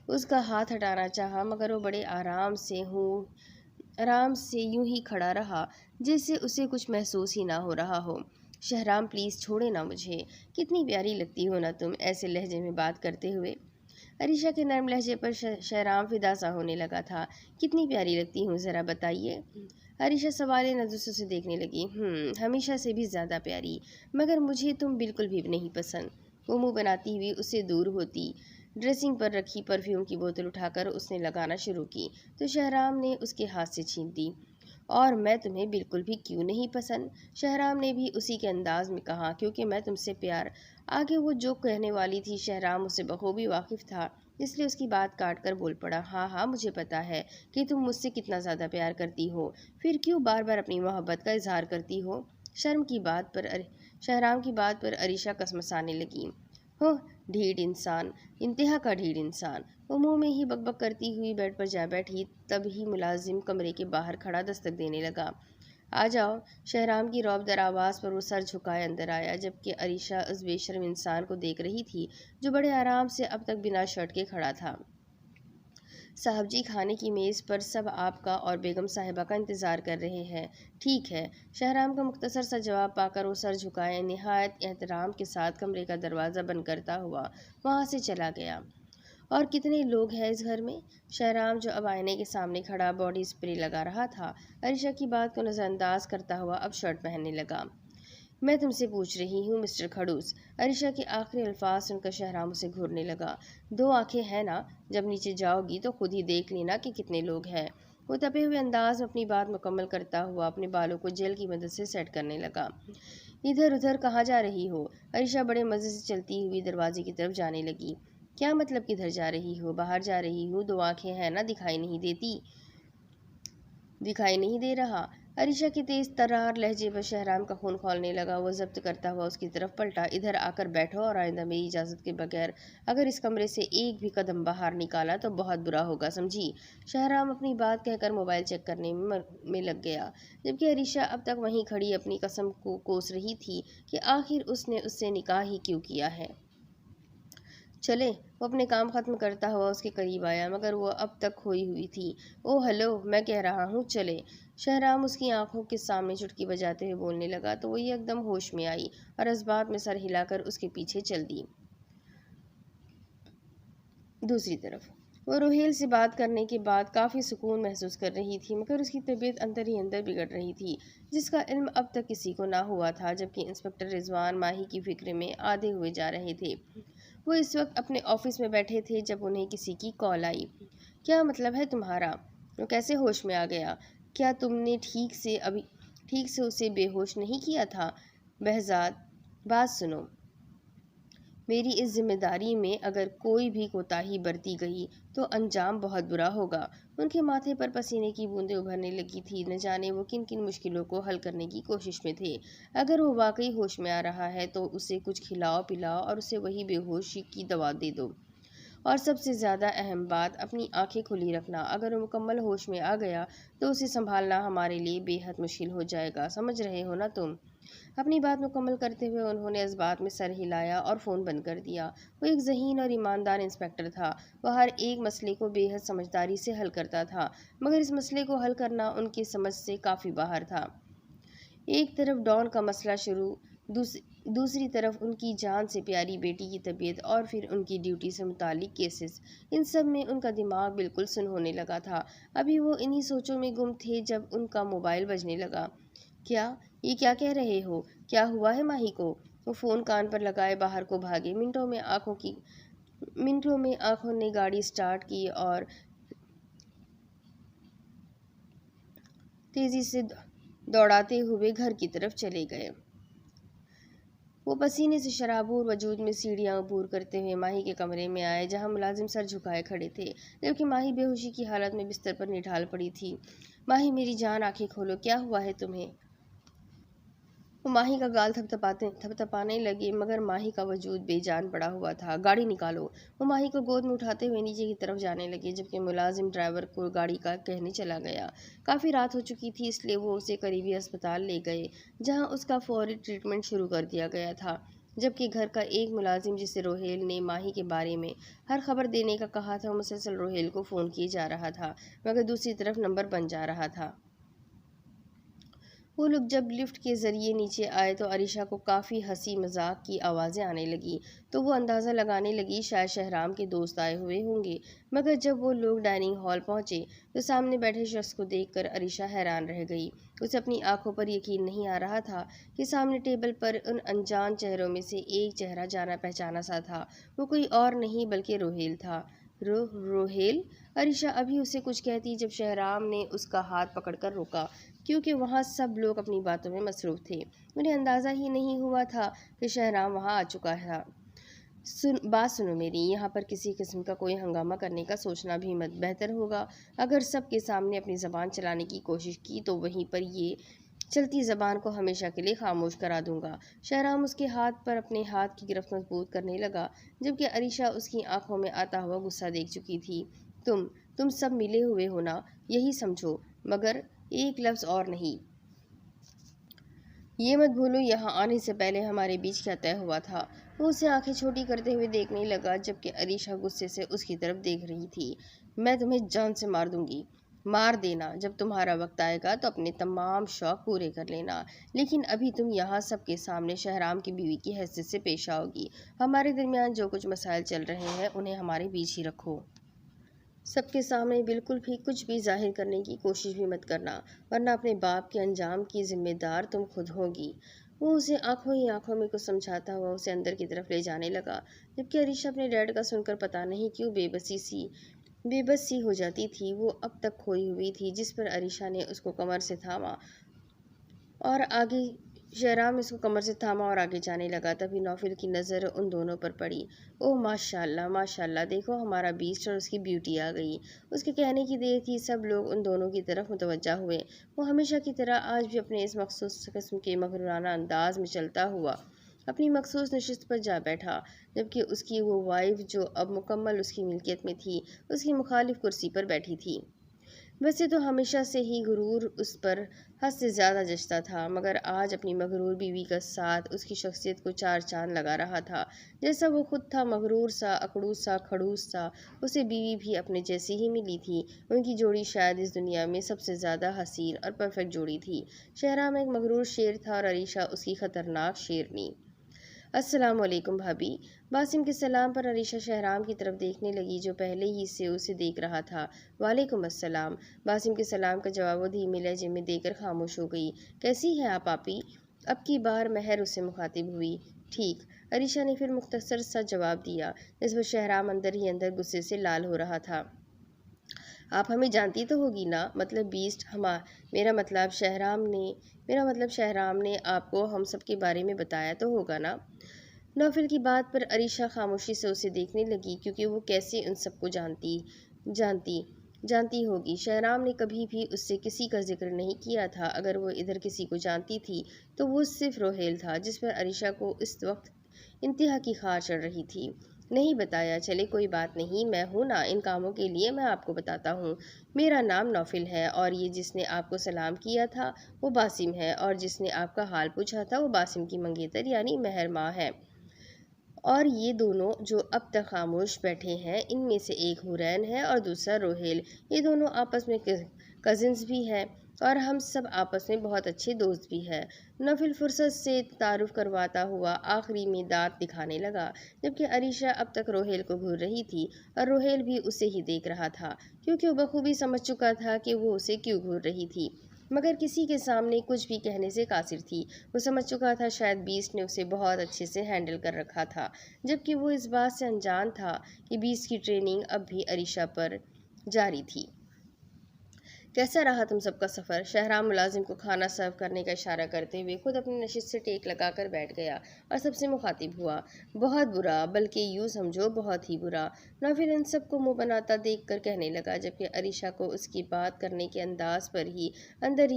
اس کا ہاتھ ہٹانا چاہا، مگر وہ بڑے آرام سے یوں ہی کھڑا رہا جیسے اسے کچھ محسوس ہی نہ ہو رہا ہو۔ شہرام پلیز چھوڑے نا مجھے، کتنی پیاری لگتی ہو نا تم ایسے لہجے میں بات کرتے ہوئے۔ عریشہ کے نرم لہجے پر شہرام فدا سا ہونے لگا تھا۔ کتنی پیاری لگتی ہوں، ذرا بتائیے۔ عریشہ سوالیہ نظر سے اسے دیکھنے لگی۔ ہمیشہ سے بھی زیادہ پیاری، مگر مجھے تم بالکل بھی نہیں پسند۔ وہ منہ بناتی ہوئی اس سے دور ہوتی۔ ڈریسنگ پر رکھی پرفیوم کی بوتل اٹھا کر اس نے لگانا شروع کی تو شہرام نے اس کے ہاتھ سے چھین دی۔ اور میں تمہیں بالکل بھی کیوں نہیں پسند؟ شہرام نے بھی اسی کے انداز میں کہا، کیونکہ میں تم سے پیار۔ آگے وہ جو کہنے والی تھی شہرام اسے بخوبی واقف تھا، اس لیے اس کی بات کاٹ کر بول پڑا، ہاں مجھے پتا ہے کہ تم مجھ سے کتنا زیادہ پیار کرتی ہو، پھر کیوں بار بار اپنی محبت کا اظہار کرتی ہو؟ شہرام کی بات پر عریشہ کسمسانے لگی۔ ہو، ڈھیٹ انسان، انتہا کا ڈھیٹ انسان۔ وہ منہ میں ہی بک بک کرتی ہوئی بیڈ پر جا بیٹھی، تب ہی ملازم کمرے کے باہر کھڑا دستک دینے لگا۔ آ جاؤ۔ شہرام کی رعب در آواز پر وہ سر جھکائے اندر آیا، جبکہ عریشہ اس بے شرم انسان کو دیکھ رہی تھی جو بڑے آرام سے اب تک بنا شرٹ کے کھڑا تھا۔ صاحب جی، کھانے کی میز پر سب آپ کا اور بیگم صاحبہ کا انتظار کر رہے ہیں۔ ٹھیک ہے۔ شہرام کا مختصر سا جواب پا کر وہ سر جھکائے نہایت احترام کے ساتھ کمرے کا دروازہ بند کرتا ہوا وہاں سے چلا گیا۔ اور کتنے لوگ ہیں اس گھر میں؟ شہرام، جو اب آئینے کے سامنے کھڑا باڈی اسپرے لگا رہا تھا، عریشہ کی بات کو نظر انداز کرتا ہوا اب شرٹ پہننے لگا۔ میں تم سے پوچھ رہی ہوں مسٹر کھڑوس۔ عریشہ کے آخری الفاظ سن کر شہرام اسے گھورنے لگا۔ 2 آنکھیں ہیں نا؟ جب نیچے جاؤ گی تو خود ہی دیکھ لینا کہ کتنے لوگ ہیں۔ وہ تپے ہوئے انداز میں اپنی بات مکمل کرتا ہوا اپنے بالوں کو جیل کی مدد سے سیٹ کرنے لگا۔ ادھر ادھر کہاں جا رہی ہو؟ عریشہ بڑے مزے سے چلتی ہوئی دروازے کی طرف جانے لگی۔ کیا مطلب کدھر جا رہی ہو؟ باہر جا رہی ہوں۔ 2 آنکھیں ہیں نا؟ دکھائی نہیں دے رہا؟ عریشہ کے تیز ترار لہجے پر شہرام کا خون کھولنے لگا۔ وہ ضبط کرتا ہوا اس کی طرف پلٹا۔ ادھر آ کر بیٹھو اور آئندہ میری اجازت کے بغیر اگر اس کمرے سے ایک بھی قدم باہر نکالا تو بہت برا ہوگا، سمجھی؟ شہرام اپنی بات کہہ کر موبائل چیک کرنے میں لگ گیا، جبکہ عریشہ اب تک وہیں کھڑی اپنی قسم کو کوس رہی تھی کہ آخر اس نے اس سے نکاح ہی کیوں کیا ہے۔ چلے۔ وہ اپنے کام ختم کرتا ہوا اس کے قریب آیا، مگر وہ اب تک کھوئی ہوئی تھی۔ او ہلو، میں کہہ رہا ہوں چلے۔ شہرام اس کی آنکھوں کے سامنے چٹکی بجاتے ہوئے بولنے لگا تو وہ ایک دم ہوش میں آئی اور اسبات میں سر ہلا کر اس کے پیچھے چل دی۔ دوسری طرف وہ روہیل سے بات کرنے کے بعد کافی سکون محسوس کر رہی تھی، مگر اس کی طبیعت اندر ہی اندر بگڑ رہی تھی، جس کا علم اب تک کسی کو نہ ہوا تھا، جبکہ انسپکٹر رضوان ماہی کی فکر میں آدھے ہوئے جا رہے تھے۔ وہ اس وقت اپنے آفس میں بیٹھے تھے جب انہیں کسی کی کال آئی۔ کیا مطلب ہے تمہارا؟ وہ کیسے ہوش میں آ گیا؟ کیا تم نے ٹھیک سے اسے بے ہوش نہیں کیا تھا؟ بہزاد، بات سنو۔ میری اس ذمہ داری میں اگر کوئی بھی کوتاہی برتی گئی تو انجام بہت برا ہوگا۔ ان کے ماتھے پر پسینے کی بوندیں ابھرنے لگی تھی، نہ جانے وہ کن کن مشکلوں کو حل کرنے کی کوشش میں تھے۔ اگر وہ واقعی ہوش میں آ رہا ہے تو اسے کچھ کھلاؤ پلاؤ اور اسے وہی بے ہوشی کی دوا دے دو۔ اور سب سے زیادہ اہم بات، اپنی آنکھیں کھلی رکھنا۔ اگر وہ مکمل ہوش میں آ گیا تو اسے سنبھالنا ہمارے لیے بے حد مشکل ہو جائے گا، سمجھ رہے ہو نا تم؟ اپنی بات مکمل کرتے ہوئے انہوں نے اسبات میں سر ہلایا اور فون بند کر دیا۔ وہ ایک ذہین اور ایماندار انسپکٹر تھا۔ وہ ہر ایک مسئلے کو بے حد سمجھداری سے حل کرتا تھا، مگر اس مسئلے کو حل کرنا ان کی سمجھ سے کافی باہر تھا۔ ایک طرف ڈان کا مسئلہ شروع، دوسری طرف ان کی جان سے پیاری بیٹی کی طبیعت اور پھر ان کی ڈیوٹی سے متعلق کیسز، ان سب میں ان کا دماغ بالکل سن ہونے لگا تھا۔ ابھی وہ انہی سوچوں میں گم تھے جب ان کا موبائل بجنے لگا۔ یہ کیا کہہ رہے ہو؟ کیا ہوا ہے ماہی کو؟ وہ فون کان پر لگائے باہر کو بھاگے۔ منٹوں میں آنکھوں نے گاڑی سٹارٹ کی اور تیزی سے دوڑاتے ہوئے گھر کی طرف چلے گئے۔ وہ پسینے سے شرابور وجود میں سیڑھیاں عبور کرتے ہوئے ماہی کے کمرے میں آئے، جہاں ملازم سر جھکائے کھڑے تھے، جبکہ ماہی بے ہوشی کی حالت میں بستر پر نڈھال پڑی تھی۔ ماہی میری جان، آنکھیں کھولو، کیا ہوا ہے تمہیں؟ وہ ماہی کا گال تھپتھپانے لگے، مگر ماہی کا وجود بے جان پڑا ہوا تھا۔ گاڑی نکالو۔ وہ ماہی کو گود میں اٹھاتے ہوئے نیچے کی طرف جانے لگے، جبکہ ملازم ڈرائیور کو گاڑی کا کہنے چلا گیا۔ کافی رات ہو چکی تھی، اس لیے وہ اسے قریبی ہسپتال لے گئے، جہاں اس کا فوری ٹریٹمنٹ شروع کر دیا گیا تھا، جبکہ گھر کا ایک ملازم جسے روہیل نے ماہی کے بارے میں ہر خبر دینے کا کہا تھا، مسلسل روہیل کو فون کیے جا رہا تھا، مگر دوسری طرف نمبر بند جا رہا تھا۔ وہ لوگ جب لفٹ کے ذریعے نیچے آئے تو عریشہ کو کافی ہنسی مذاق کی آوازیں آنے لگیں، تو وہ اندازہ لگانے لگی شاید شہرام کے دوست آئے ہوئے ہوں گے، مگر جب وہ لوگ ڈائننگ ہال پہنچے تو سامنے بیٹھے شخص کو دیکھ کر عریشہ حیران رہ گئی۔ اسے اپنی آنکھوں پر یقین نہیں آ رہا تھا کہ سامنے ٹیبل پر ان انجان چہروں میں سے ایک چہرہ جانا پہچانا سا تھا۔ وہ کوئی اور نہیں بلکہ روہیل تھا۔ روہیل؟ عریشہ ابھی اسے کچھ کہتی جب شہرام نے اس کا ہاتھ پکڑ کر روکا، کیونکہ وہاں سب لوگ اپنی باتوں میں مصروف تھے۔ انہیں اندازہ ہی نہیں ہوا تھا کہ شہرام وہاں آ چکا تھا۔ بات سنو میری، یہاں پر کسی قسم کا کوئی ہنگامہ کرنے کا سوچنا بھی مت۔ بہتر ہوگا اگر سب کے سامنے اپنی زبان چلانے کی کوشش کی تو وہیں پر یہ چلتی زبان کو ہمیشہ کے لیے خاموش کرا دوں گا۔ شہرام اس کے ہاتھ پر اپنے ہاتھ کی گرفت مضبوط کرنے لگا، جبکہ عریشہ اس کی آنکھوں میں آتا ہوا غصہ دیکھ چکی تھی۔ تم سب ملے ہوئے ہو نا، یہی سمجھو، مگر ایک لفظ اور نہیں۔ یہ مت بھولو یہاں آنے سے پہلے ہمارے بیچ کیا طے ہوا تھا۔ وہ اسے آنکھیں چھوٹی کرتے ہوئے دیکھنے لگا، جبکہ عریشہ غصے سے اس کی طرف دیکھ رہی تھی۔ میں تمہیں جان سے مار دوں گی۔ مار دینا، جب تمہارا وقت آئے گا تو اپنے تمام شوق پورے کر لینا، لیکن ابھی تم یہاں سب کے سامنے شہرام کی بیوی کی حیثیت سے پیش آؤ گی۔ ہمارے درمیان جو کچھ مسائل چل رہے ہیں انہیں ہمارے بیچ ہی رکھو۔ سب کے سامنے بالکل بھی کچھ بھی ظاہر کرنے کی کوشش بھی مت کرنا، ورنہ اپنے باپ کے انجام کی ذمہ دار تم خود ہوگی۔ وہ اسے آنکھوں ہی آنکھوں میں کچھ سمجھاتا ہوا اسے اندر کی طرف لے جانے لگا، جبکہ عریشہ اپنے ڈیڈ کا سن کر پتہ نہیں کیوں بے بس سی ہو جاتی تھی۔ وہ اب تک کھوئی ہوئی تھی، جس پر عریشہ نے اس کو کمر سے تھاما اور آگے شہرام اس کو کمر سے تھاما اور آگے جانے لگا۔ تبھی نوفل کی نظر ان دونوں پر پڑی۔ اوہ ماشاءاللہ ماشاءاللہ، دیکھو ہمارا بیسٹ اور اس کی بیوٹی آ گئی۔ اس کے کہنے کی دیر تھی، سب لوگ ان دونوں کی طرف متوجہ ہوئے۔ وہ ہمیشہ کی طرح آج بھی اپنے اس مخصوص قسم کے مغرورانہ انداز میں چلتا ہوا اپنی مخصوص نشست پر جا بیٹھا، جبکہ اس کی وہ وائف جو اب مکمل اس کی ملکیت میں تھی اس کی مخالف کرسی پر بیٹھی تھی۔ ویسے تو ہمیشہ سے ہی غرور اس پر حد سے زیادہ جچتا تھا، مگر آج اپنی مغرور بیوی کا ساتھ اس کی شخصیت کو چار چاند لگا رہا تھا۔ جیسا وہ خود تھا، مغرور سا، اکڑوس سا، کھڑوس سا، اسے بیوی بھی اپنے جیسی ہی ملی تھی۔ ان کی جوڑی شاید اس دنیا میں سب سے زیادہ حسین اور پرفیکٹ جوڑی تھی۔ شہرام ایک مغرور شیر تھا اور عریشہ اس کی خطرناک شیرنی۔ السلام علیکم بھابی۔ باسم کے سلام پر عریشہ شہرام کی طرف دیکھنے لگی، جو پہلے ہی سے اسے دیکھ رہا تھا۔ وعلیکم السلام۔ باسم کے سلام کا جواب وہ دھیمے لہجے میں دے کر خاموش ہو گئی۔ کیسی ہے آپ آپی؟ اب کی بار مہر اس سے مخاطب ہوئی۔ ٹھیک، عریشہ نے پھر مختصر سا جواب دیا، جس پر شہرام اندر ہی اندر غصے سے لال ہو رہا تھا۔ آپ ہمیں جانتی تو ہوگی نا؟ مطلب بیسٹ میرا مطلب شہرام نے آپ کو ہم سب کے بارے میں بتایا تو ہوگا نا؟ نوفل کی بات پر عریشہ خاموشی سے اسے دیکھنے لگی، کیونکہ وہ کیسے ان سب کو جانتی ہوگی۔ شہرام نے کبھی بھی اس سے کسی کا ذکر نہیں کیا تھا۔ اگر وہ ادھر کسی کو جانتی تھی تو وہ صرف روہیل تھا، جس پر عریشہ کو اس وقت انتہا کی خار چڑھ رہی تھی۔ نہیں بتایا؟ چلے کوئی بات نہیں، میں ہوں نا ان کاموں کے لیے، میں آپ کو بتاتا ہوں۔ میرا نام نوفل ہے، اور یہ جس نے آپ کو سلام کیا تھا وہ باسم ہے، اور جس نے آپ کا حال پوچھا تھا وہ باسم کی منگیتر یعنی مہر ماں ہے۔ اور یہ دونوں جو اب تک خاموش بیٹھے ہیں، ان میں سے ایک حورین ہے اور دوسرا روہیل۔ یہ دونوں آپس میں کزنز بھی ہیں اور ہم سب آپس میں بہت اچھے دوست بھی ہیں۔ نوفل فرصت سے تعارف کرواتا ہوا آخری میں دانت دکھانے لگا، جبکہ عریشہ اب تک روہیل کو گھور رہی تھی اور روہیل بھی اسے ہی دیکھ رہا تھا، کیونکہ وہ بخوبی سمجھ چکا تھا کہ وہ اسے کیوں گھور رہی تھی، مگر کسی کے سامنے کچھ بھی کہنے سے قاصر تھی۔ وہ سمجھ چکا تھا شاید بیسٹ نے اسے بہت اچھے سے ہینڈل کر رکھا تھا، جبکہ وہ اس بات سے انجان تھا کہ بیسٹ کی ٹریننگ اب بھی عریشہ پر جاری تھی۔ کیسا رہا تم سب کا سفر؟ شہرام ملازم کو کھانا سرو کرنے کا اشارہ کرتے ہوئے خود اپنی نشست سے ٹیک لگا کر بیٹھ گیا اور سب سے مخاطب ہوا۔ بہت برا، بلکہ یوں سمجھو بہت ہی برا، نوفل ان سب کو منہ بناتا دیکھ کر کہنے لگا، جبکہ عریشہ کو اس کی بات کرنے کے انداز پر ہی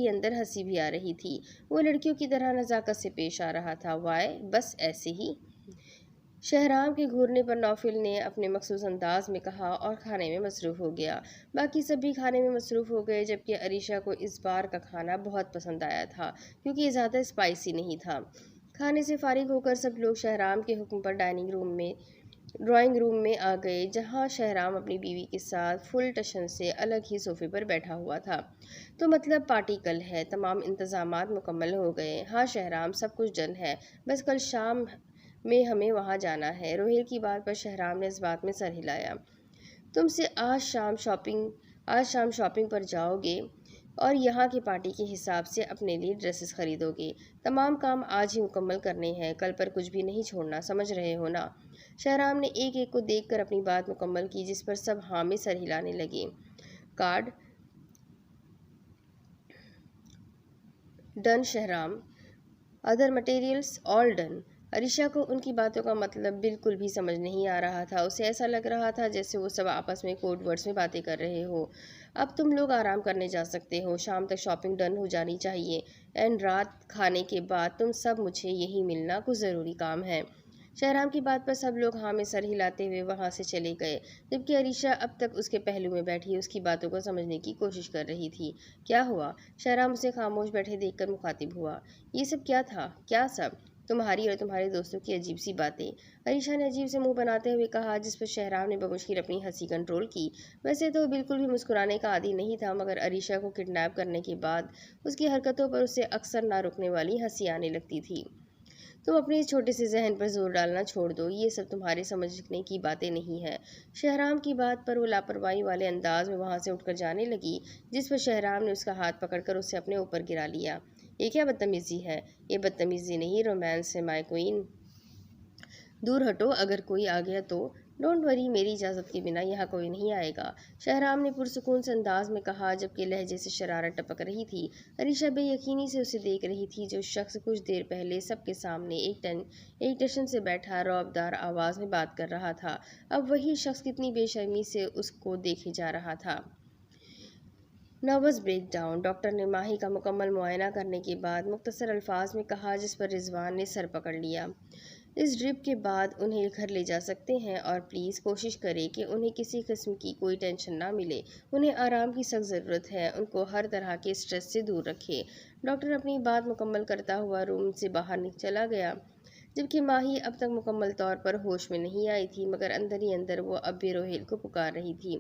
اندر ہنسی بھی آ رہی تھی۔ وہ لڑکیوں کی طرح نزاکت سے پیش آ رہا تھا۔ وائے بس ایسے ہی؟ شہرام کے گھورنے پر نوفل نے اپنے مخصوص انداز میں کہا اور کھانے میں مصروف ہو گیا۔ باقی سب بھی کھانے میں مصروف ہو گئے، جبکہ عریشہ کو اس بار کا کھانا بہت پسند آیا تھا، کیونکہ یہ زیادہ اسپائسی نہیں تھا۔ کھانے سے فارغ ہو کر سب لوگ شہرام کے حکم پر ڈرائنگ روم میں آ گئے، جہاں شہرام اپنی بیوی کے ساتھ فل ٹشن سے الگ ہی صوفے پر بیٹھا ہوا تھا۔ تو مطلب پارٹی کل ہے؟ تمام انتظامات مکمل ہو گئے؟ ہاں شہرام، سب کچھ ڈن ہے، بس کل شام میں ہمیں وہاں جانا ہے۔ روہیل کی بات پر شہرام نے اس بات میں سر ہلایا۔ تم سے آج شام شاپنگ پر جاؤ گے اور یہاں کی پارٹی کے حساب سے اپنے لیے ڈریسز خریدو گے۔ تمام کام آج ہی مکمل کرنے ہیں، کل پر کچھ بھی نہیں چھوڑنا، سمجھ رہے ہو نا؟ شہرام نے ایک ایک کو دیکھ کر اپنی بات مکمل کی، جس پر سب ہاں میں سر ہلانے لگے۔ Card done Shahram, other materials all done. Areesha کو ان کی باتوں کا مطلب بالکل بھی سمجھ نہیں آ رہا تھا۔ اسے ایسا لگ رہا تھا جیسے وہ سب آپس میں کوڈ ورڈز میں باتیں کر رہے ہو۔ اب تم لوگ آرام کرنے جا سکتے ہو، شام تک شاپنگ ڈن ہو جانی چاہیے، اینڈ رات کھانے کے بعد تم سب مجھے یہی ملنا، کچھ ضروری کام ہے۔ شہرام کی بات پر سب لوگ ہاں میں سر ہلاتے ہوئے وہاں سے چلے گئے، جبکہ عریشہ اب تک اس کے پہلو میں بیٹھی اس کی باتوں کو سمجھنے کی کوشش کر رہی تھی۔ کیا ہوا؟ شہرام اسے خاموش بیٹھے دیکھ کر مخاطب ہوا۔ یہ سب کیا تھا؟ کیا سب؟ تمہاری اور تمہارے دوستوں کی عجیب سی باتیں، عریشہ نے عجیب سے منہ بناتے ہوئے کہا، جس پر شہرام نے بمشکل اپنی ہنسی کنٹرول کی۔ ویسے تو وہ بالکل بھی مسکرانے کا عادی نہیں تھا، مگر عریشہ کو کڈنیپ کرنے کے بعد اس کی حرکتوں پر اسے اکثر نہ رکنے والی ہنسی آنے لگتی تھی۔ تم اپنے اس چھوٹے سے ذہن پر زور ڈالنا چھوڑ دو، یہ سب تمہارے سمجھنے کی باتیں نہیں ہیں۔ شہرام کی بات پر وہ لاپرواہی والے انداز میں وہاں سے اٹھ کر جانے لگی، جس پر شہرام نے اس کا ہاتھ پکڑ کر اسے اپنے اوپر گرا لیا۔ یہ کیا بدتمیزی ہے؟ یہ بدتمیزی نہیں، رومانس ہے مائی کوئین۔ دور ہٹو، اگر کوئی آ گیا تو۔ ڈونٹ وری، میری اجازت کے بنا یہاں کوئی نہیں آئے گا، شہرام نے پرسکون سے انداز میں کہا، جبکہ لہجے سے شرارت ٹپک رہی تھی۔ عریشہ بے یقینی سے اسے دیکھ رہی تھی۔ جو شخص کچھ دیر پہلے سب کے سامنے ایک ٹیشن سے بیٹھا رعبدار آواز میں بات کر رہا تھا، اب وہی شخص کتنی بے شرمی سے اس کو دیکھے جا رہا تھا۔ نروس بریک ڈاؤن، ڈاکٹر نے ماہی کا مکمل معائنہ کرنے کے بعد مختصر الفاظ میں کہا، جس پر رضوان نے سر پکڑ لیا۔ اس ڈرپ کے بعد انہیں گھر لے جا سکتے ہیں، اور پلیز کوشش کریں کہ انہیں کسی قسم کی کوئی ٹینشن نہ ملے، انہیں آرام کی سخت ضرورت ہے، ان کو ہر طرح کے سٹریس سے دور رکھیں۔ ڈاکٹر اپنی بات مکمل کرتا ہوا روم سے باہر چلا گیا، جبکہ ماہی اب تک مکمل طور پر ہوش میں نہیں آئی تھی، مگر اندر ہی اندر وہ اب بھی روہیل کو پکار رہی تھی۔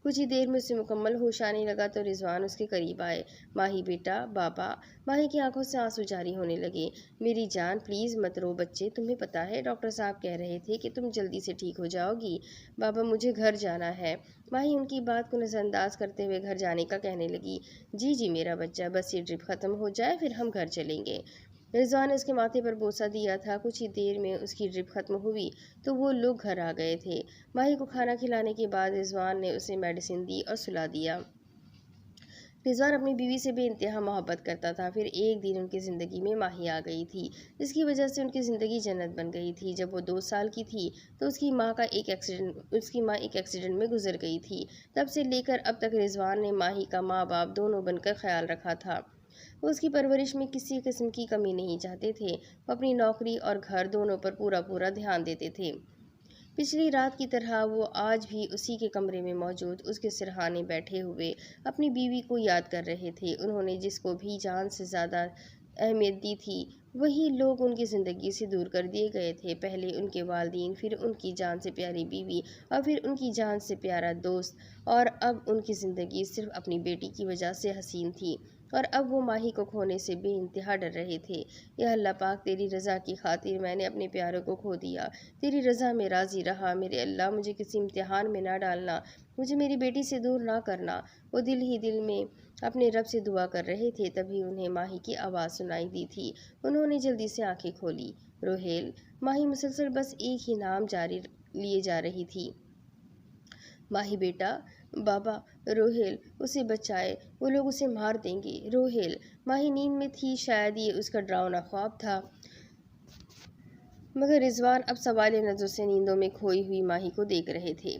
کچھ ہی دیر میں اسے مکمل ہوش آنے لگا تو رضوان اس کے قریب آئے۔ ماہی بیٹا، بابا۔ ماہی کی آنکھوں سے آنسو جاری ہونے لگے۔ میری جان، پلیز مت رو بچے، تمہیں پتا ہے ڈاکٹر صاحب کہہ رہے تھے کہ تم جلدی سے ٹھیک ہو جاؤ گی۔ بابا، مجھے گھر جانا ہے۔ ماہی ان کی بات کو نظر انداز کرتے ہوئے گھر جانے کا کہنے لگی۔ جی جی میرا بچہ، بس یہ ڈرپ ختم ہو جائے پھر ہم گھر چلیں گے۔ رضوان نے اس کے ماتھے پر بوسہ دیا تھا۔ کچھ ہی دیر میں اس کی ڈرپ ختم ہوئی تو وہ لوگ گھر آ گئے تھے۔ ماہی کو کھانا کھلانے کے بعد رضوان نے اسے میڈیسن دی اور سلا دیا۔ رضوان اپنی بیوی سے بے انتہا محبت کرتا تھا۔ پھر ایک دن ان کی زندگی میں ماہی آ گئی تھی، جس کی وجہ سے ان کی زندگی جنت بن گئی تھی۔ جب وہ 2 سال کی تھی تو اس کی ماں ایک ایکسیڈنٹ میں گزر گئی تھی۔ تب سے لے کر اب تک رضوان نے ماہی کا ماں باپ دونوں بن کر خیال رکھا تھا۔ وہ اس کی پرورش میں کسی قسم کی کمی نہیں چاہتے تھے۔ وہ اپنی نوکری اور گھر دونوں پر پورا دھیان دیتے تھے۔ پچھلی رات کی طرح وہ آج بھی اسی کے کمرے میں موجود اس کے سرہانے بیٹھے ہوئے اپنی بیوی کو یاد کر رہے تھے۔ انہوں نے جس کو بھی جان سے زیادہ اہمیت دی تھی، وہی لوگ ان کی زندگی سے دور کر دیے گئے تھے۔ پہلے ان کے والدین، پھر ان کی جان سے پیاری بیوی، اور پھر ان کی جان سے پیارا دوست، اور اب ان کی زندگی صرف اپنی بیٹی کی وجہ سے حسین تھی، اور اب وہ ماہی کو کھونے سے بے انتہا ڈر رہے تھے۔ یا اللہ پاک، تیری رضا کی خاطر میں نے اپنے پیاروں کو کھو دیا، تیری رضا میں راضی رہا، میرے اللہ مجھے کسی امتحان میں نہ ڈالنا، مجھے میری بیٹی سے دور نہ کرنا۔ وہ دل ہی دل میں اپنے رب سے دعا کر رہے تھے، تبھی انہیں ماہی کی آواز سنائی دی تھی۔ انہوں نے جلدی سے آنکھیں کھولی۔ روہیل۔ ماہی مسلسل بس ایک ہی نام جاری لیے جا رہی تھی۔ ماہی بیٹا، بابا، روہیل، اسے بچائے، وہ لوگ اسے مار دیں گے، روہیل۔ ماہی نیند میں تھی، شاید یہ اس کا ڈراؤنا خواب تھا، مگر رضوان اب سوالیہ نظروں سے نیندوں میں کھوئی ہوئی ماہی کو دیکھ رہے تھے۔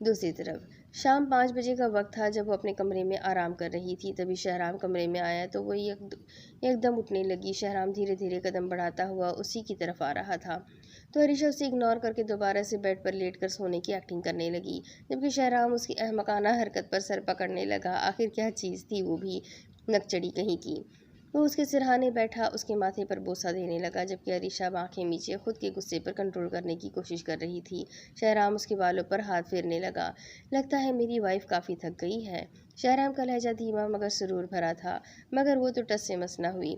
دوسری طرف شام 5 بجے کا وقت تھا، جب وہ اپنے کمرے میں آرام کر رہی تھی، تبھی شہرام کمرے میں آیا تو وہ ایک دم اٹھنے لگی۔ شہرام دھیرے دھیرے قدم بڑھاتا ہوا اسی کی طرف آ رہا تھا، تو عریشہ اسے اگنور کر کے دوبارہ سے بیڈ پر لیٹ کر سونے کی ایکٹنگ کرنے لگی، جبکہ شہرام اس کی احمقانہ حرکت پر سر پکڑنے لگا۔ آخر کیا چیز تھی وہ بھی نکچڑی کہیں کی۔ وہ اس کے سرہانے بیٹھا اس کے ماتھے پر بوسہ دینے لگا، جبکہ عریشہ آنکھیں میچے خود کے غصے پر کنٹرول کرنے کی کوشش کر رہی تھی۔ شہرام اس کے بالوں پر ہاتھ پھیرنے لگا۔ لگتا ہے میری وائف کافی تھک گئی ہے۔ شہرام کا لہجہ دھیما مگر سرور بھرا تھا، مگر وہ تو ٹس سے مس نہ ہوئی۔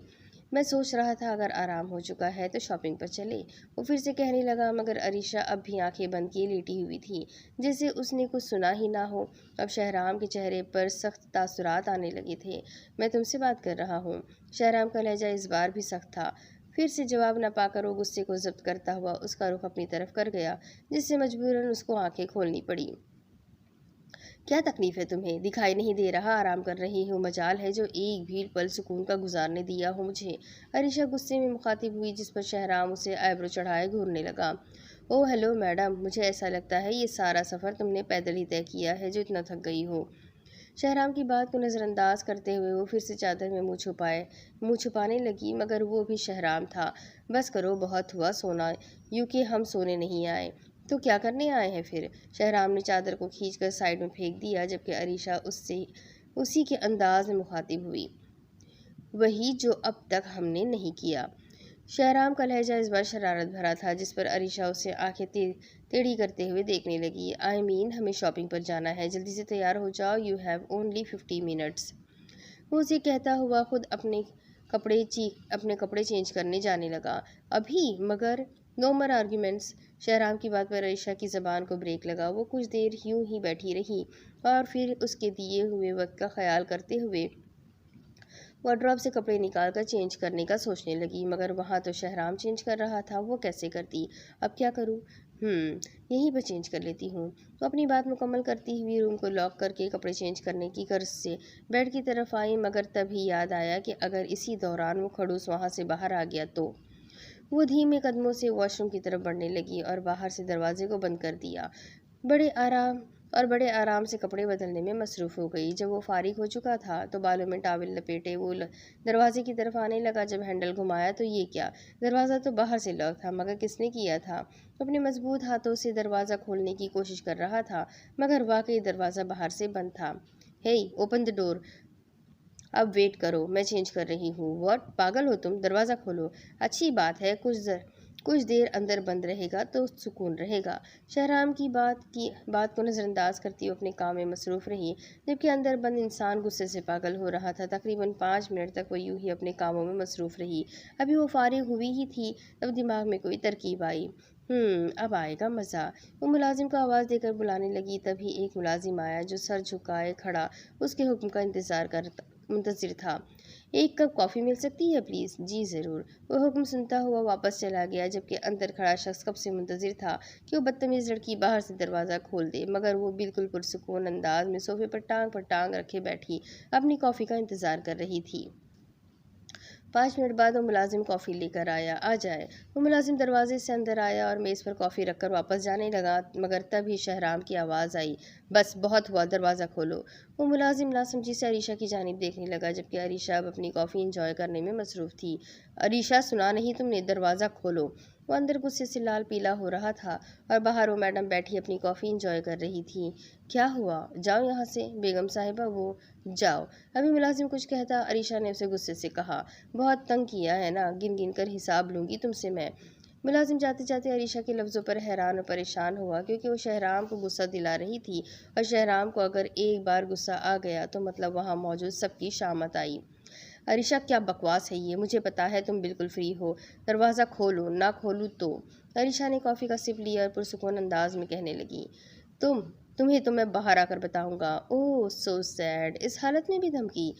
میں سوچ رہا تھا اگر آرام ہو چکا ہے تو شاپنگ پر چلے، وہ پھر سے کہنے لگا، مگر عریشہ اب بھی آنکھیں بند کیے لیٹی ہوئی تھی، جیسے اس نے کچھ سنا ہی نہ ہو۔ اب شہرام کے چہرے پر سخت تاثرات آنے لگے تھے۔ میں تم سے بات کر رہا ہوں۔ شہرام کا لہجہ اس بار بھی سخت تھا۔ پھر سے جواب نہ پا کر وہ غصے کو ضبط کرتا ہوا اس کا رخ اپنی طرف کر گیا، جس سے مجبوراً اس کو آنکھیں کھولنی پڑی۔ کیا تکلیف ہے تمہیں؟ دکھائی نہیں دے رہا آرام کر رہی ہوں؟ مجال ہے جو ایک بھی پل سکون کا گزارنے دیا ہو مجھے؟ عریشہ غصے میں مخاطب ہوئی، جس پر شہرام اسے آئیبرو چڑھائے گھورنے لگا۔ اوہ ہیلو میڈم، مجھے ایسا لگتا ہے یہ سارا سفر تم نے پیدل ہی طے کیا ہے جو اتنا تھک گئی ہو۔ شہرام کی بات کو نظر انداز کرتے ہوئے وہ پھر سے چادر میں منہ چھپانے لگی، مگر وہ بھی شہرام تھا۔ بس کرو، بہت ہوا سونا، یوں کہ ہم سونے نہیں آئے تو کیا کرنے آئے ہیں پھر؟ شہرام نے چادر کو کھینچ کر سائڈ میں پھینک دیا، جبکہ عریشہ اسی کے انداز میں مخاطب ہوئی۔ وہی جو اب تک ہم نے نہیں کیا۔ شہرام کا لہجہ اس بار شرارت بھرا تھا، جس پر عریشہ اسے آنکھیں ٹیڑھی کرتے ہوئے دیکھنے لگی۔ ہمیں شاپنگ پر جانا ہے، جلدی سے تیار ہو جاؤ، یو ہیو اونلی 50 منٹس۔ وہ اسے کہتا ہوا خود اپنے کپڑے چینج کرنے جانے لگا۔ ابھی؟ مگر نو مور آرگیومنٹس۔ شہرام کی بات پر عریشہ کی زبان کو بریک لگا۔ وہ کچھ دیر یوں ہی بیٹھی رہی اور پھر اس کے دیے ہوئے وقت کا خیال کرتے ہوئے وارڈروب سے کپڑے نکال کر چینج کرنے کا سوچنے لگی، مگر وہاں تو شہرام چینج کر رہا تھا، وہ کیسے کرتی؟ اب کیا کروں؟ یہیں پر چینج کر لیتی ہوں۔ وہ اپنی بات مکمل کرتی ہوئی روم کو لاک کر کے کپڑے چینج کرنے کی غرض سے بیڈ کی طرف آئی، مگر تب ہی یاد آیا کہ اگر اسی دوران وہ کھڑوس وہاں سے باہر آ گیا تو۔ وہ دھیمے قدموں سے واش روم کی طرف بڑھنے لگی اور باہر سے دروازے کو بند کر دیا۔ بڑے آرام سے کپڑے بدلنے میں مصروف ہو گئی۔ جب وہ فارغ ہو چکا تھا تو بالوں میں ٹاول لپیٹے وہ دروازے کی طرف آنے لگا۔ جب ہینڈل گھمایا تو یہ کیا! دروازہ تو باہر سے لاک تھا، مگر کس نے کیا تھا؟ اپنے مضبوط ہاتھوں سے دروازہ کھولنے کی کوشش کر رہا تھا، مگر واقعی دروازہ باہر سے بند تھا۔ ہی اوپن دی ڈور۔ اب ویٹ کرو، میں چینج کر رہی ہوں۔ واٹ! پاگل ہو تم؟ دروازہ کھولو۔ اچھی بات ہے، کچھ دیر اندر بند رہے گا تو سکون رہے گا۔ شہرام کی بات کو نظر انداز کرتی ہوئے اپنے کام میں مصروف رہی، جبکہ اندر بند انسان غصے سے پاگل ہو رہا تھا۔ تقریباً 5 منٹ تک وہ یوں ہی اپنے کاموں میں مصروف رہی۔ ابھی وہ فارغ ہوئی ہی تھی، تب دماغ میں کوئی ترکیب آئی۔ اب آئے گا مزہ۔ وہ ملازم کو آواز دے کر بلانے لگی، تبھی ایک ملازم آیا جو سر جھکائے کھڑا اس کے حکم کا منتظر تھا۔ ایک کپ کافی مل سکتی ہے پلیز؟ جی ضرور۔ وہ حکم سنتا ہوا واپس چلا گیا، جبکہ اندر کھڑا شخص کب سے منتظر تھا کہ وہ بدتمیز لڑکی باہر سے دروازہ کھول دے، مگر وہ بالکل پرسکون انداز میں صوفے پر ٹانگ رکھے بیٹھی اپنی کافی کا انتظار کر رہی تھی۔ 5 منٹ بعد وہ ملازم کافی لے کر آیا۔ آ جائے۔ وہ ملازم دروازے سے اندر آیا اور میز پر کافی رکھ کر واپس جانے لگا، مگر تب ہی شہرام کی آواز آئی، بس بہت ہوا، دروازہ کھولو۔ وہ ملازم ناسمجھی سے عریشہ کی جانب دیکھنے لگا، جبکہ عریشہ اب اپنی کافی انجوائے کرنے میں مصروف تھی۔ عریشہ، سنا نہیں تم نے؟ دروازہ کھولو۔ وہ اندر غصے سے لال پیلا ہو رہا تھا اور باہر وہ میڈم بیٹھی اپنی کافی انجوائے کر رہی تھی۔ کیا ہوا؟ جاؤ یہاں سے، بیگم صاحبہ، وہ جاؤ۔ ابھی ملازم کچھ کہتا، عریشہ نے اسے غصے سے کہا، بہت تنگ کیا ہے نا، گن گن کر حساب لوں گی تم سے میں۔ ملازم جاتے جاتے عریشہ کے لفظوں پر حیران اور پریشان ہوا، کیونکہ وہ شہرام کو غصہ دلا رہی تھی اور شہرام کو اگر ایک بار غصہ آ گیا تو مطلب وہاں موجود سب کی شامت آئی۔ عریشہ، کیا بکواس ہے یہ؟ مجھے پتا ہے تم بالکل فری ہو، دروازہ کھولو، نہ کھولوں تو۔ عریشہ نے کافی کا سپ لیا اور پرسکون انداز میں کہنے لگی، تمہیں تو میں باہر آ کر بتاؤں گا۔ اوہ سو سیڈ، اس حالت میں بھی دھمکی؟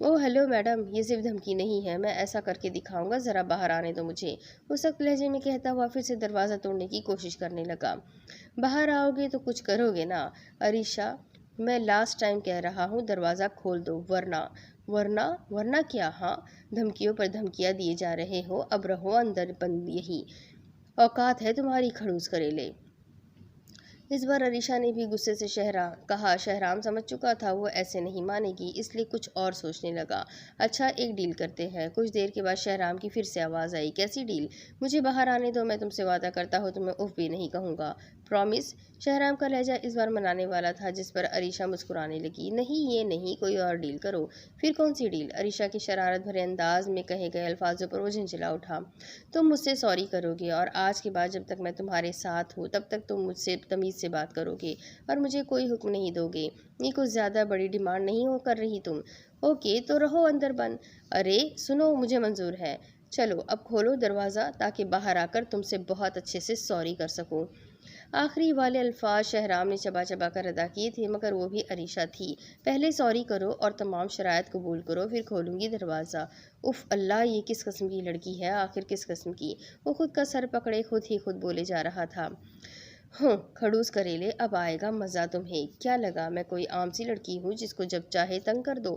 اوہ ہیلو میڈم، یہ صرف دھمکی نہیں ہے، میں ایسا کر کے دکھاؤں گا، ذرا باہر آنے دو مجھے، وہ سخت لہجے میں کہتا ہوا پھر سے دروازہ توڑنے کی کوشش کرنے لگا۔ باہر آؤ گے تو کچھ کرو گے نا؟ عریشہ، میں لاسٹ ٹائم کہہ رہا ہوں، دروازہ کھول دو، ورنہ کیا؟ ہاں، دھمکیوں پر دھمکیاں دیے جا رہے ہو، اب رہو اندر بند، یہی اوقات ہے تمہاری کھڑوس کریلے۔ اس بار عریشہ نے بھی غصے سے کہا۔ شہرام سمجھ چکا تھا وہ ایسے نہیں مانے گی، اس لیے کچھ اور سوچنے لگا۔ اچھا، ایک ڈیل کرتے ہیں۔ کچھ دیر کے بعد شہرام کی پھر سے آواز آئی، کیسی ڈیل؟ مجھے باہر آنے دو، میں تم سے وعدہ کرتا ہوں تمہیں اف بھی نہیں کہوں گا، پرامس؟ شہرام کا لہجہ اس بار منانے والا تھا، جس پر عریشہ مسکرانے لگی۔ نہیں، یہ نہیں، کوئی اور ڈیل کرو۔ پھر کون سی ڈیل؟ عریشہ کے شرارت بھرے انداز میں کہے گئے الفاظوں پر وہ جھنجھلا اٹھا۔ تم مجھ سے سوری کرو گے اور آج کے بعد جب تک میں تمہارے ساتھ ہوں تب تک تم مجھ سے تمیز سے بات کرو گے اور مجھے کوئی حکم نہیں دو گے۔ یہ کچھ زیادہ بڑی ڈیمانڈ نہیں کر رہی تم؟ اوکے، تو رہو اندر بند۔ ارے سنو، مجھے منظور ہے۔ چلو اب کھولو دروازہ تاکہ باہر آ کر تم سے بہت اچھے سے سوری کر سکوں۔ آخری والے الفاظ شہرام نے چبا چبا کر ادا کیے تھے، مگر وہ بھی عریشہ تھی۔ پہلے سوری کرو اور تمام شرائط قبول کرو، پھر کھولوں گی دروازہ۔ اف اللہ، یہ کس قسم کی لڑکی ہے آخر، کس قسم کی؟ وہ خود کا سر پکڑے خود بولے جا رہا تھا۔ کھڑوس کریلے، اب آئے گا مزہ تمہیں۔ کیا لگا میں کوئی عام سی لڑکی ہوں جس کو جب چاہے تنگ کر دو؟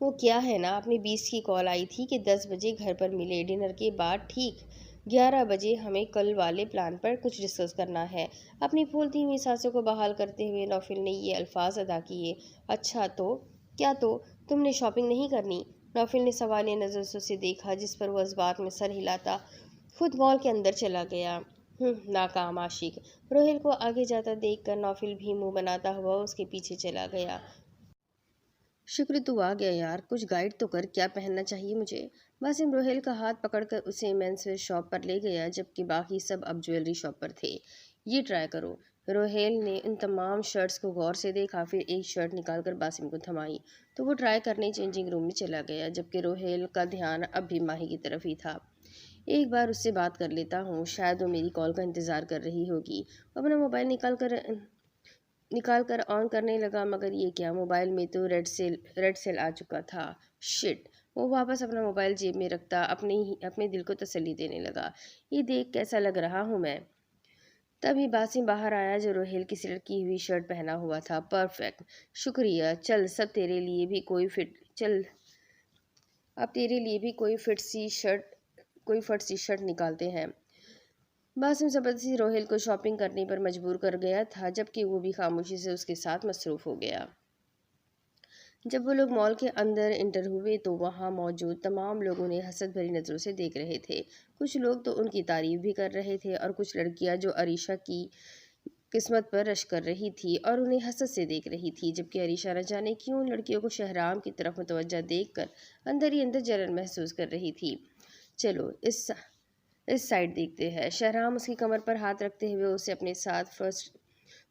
وہ کیا ہے نا، اپنی 20 کی کال آئی تھی کہ 10 بجے گھر پر ملے، ڈنر کے بعد ٹھیک 11 بجے ہمیں کل والے پلان پر کچھ ڈسکس کرنا ہے۔ اپنی پھولتی ہوئی سانسوں کو بحال کرتے ہوئے نوفل نے یہ الفاظ ادا کیے۔ اچھا تو کیا، تو تم نے شاپنگ نہیں کرنی؟ نوفل نے سوالیہ نظر سے اسے دیکھا، جس پر وہ اس بات میں سر ہلاتا خود مال کے اندر چلا گیا۔ ناکام عاشق۔ روہیل کو آگے جاتا دیکھ کر نوفل بھی منہ بناتا ہوا اس کے پیچھے چلا گیا۔ شکر تو آ گیا یار، کچھ گائیڈ تو کر، کیا پہننا چاہیے مجھے؟ باسم روہیل کا ہاتھ پکڑ کر اسے مینس ویئر شاپ پر لے گیا، جبکہ باقی سب اب جویلری شاپ پر تھے۔ یہ ٹرائی کرو۔ روہیل نے ان تمام شرٹس کو غور سے دیکھا، پھر ایک شرٹ نکال کر باسم کو تھمائی تو وہ ٹرائی کرنے چینجنگ روم میں چلا گیا، جبکہ روہیل کا دھیان اب بھی ماہی کی طرف ہی تھا۔ ایک بار اس سے بات کر لیتا ہوں، شاید وہ میری کال کا انتظار کر رہی ہوگی۔ اپنا موبائل نکال کر آن کرنے لگا، مگر یہ کیا، موبائل میں تو ریڈ سیل آ چکا تھا۔ شٹ! وہ واپس اپنا موبائل جیب میں رکھتا اپنے دل کو تسلی دینے لگا، یہ دیکھ کیسا لگ رہا ہوں میں۔ تبھی باسم باہر آیا، جو روہیل کی سلیکٹ کی ہوئی شرٹ پہنا ہوا تھا۔ پرفیکٹ، شکریہ، چل اب تیرے لیے بھی کوئی فٹ سی شرٹ نکالتے ہیں۔ باسم زبردستی روہیل کو شاپنگ کرنے پر مجبور کر گیا تھا، جبکہ وہ بھی خاموشی سے اس کے ساتھ مصروف ہو گیا۔ جب وہ لوگ مال کے اندر انٹر ہوئے تو وہاں موجود تمام لوگ انہیں حسد بھری نظروں سے دیکھ رہے تھے۔ کچھ لوگ تو ان کی تعریف بھی کر رہے تھے، اور کچھ لڑکیاں جو عریشہ کی قسمت پر رشک کر رہی تھی اور انہیں حسد سے دیکھ رہی تھی، جبکہ عریشہ نہ جانے کیوں ان لڑکیوں کو شہرام کی طرف متوجہ دیکھ کر اندر ہی اندر جلن محسوس کر رہی تھی۔ چلو اس سائڈ دیکھتے ہیں۔ شہرام اس کی کمر پر ہاتھ رکھتے ہوئے اسے اپنے ساتھ فرسٹ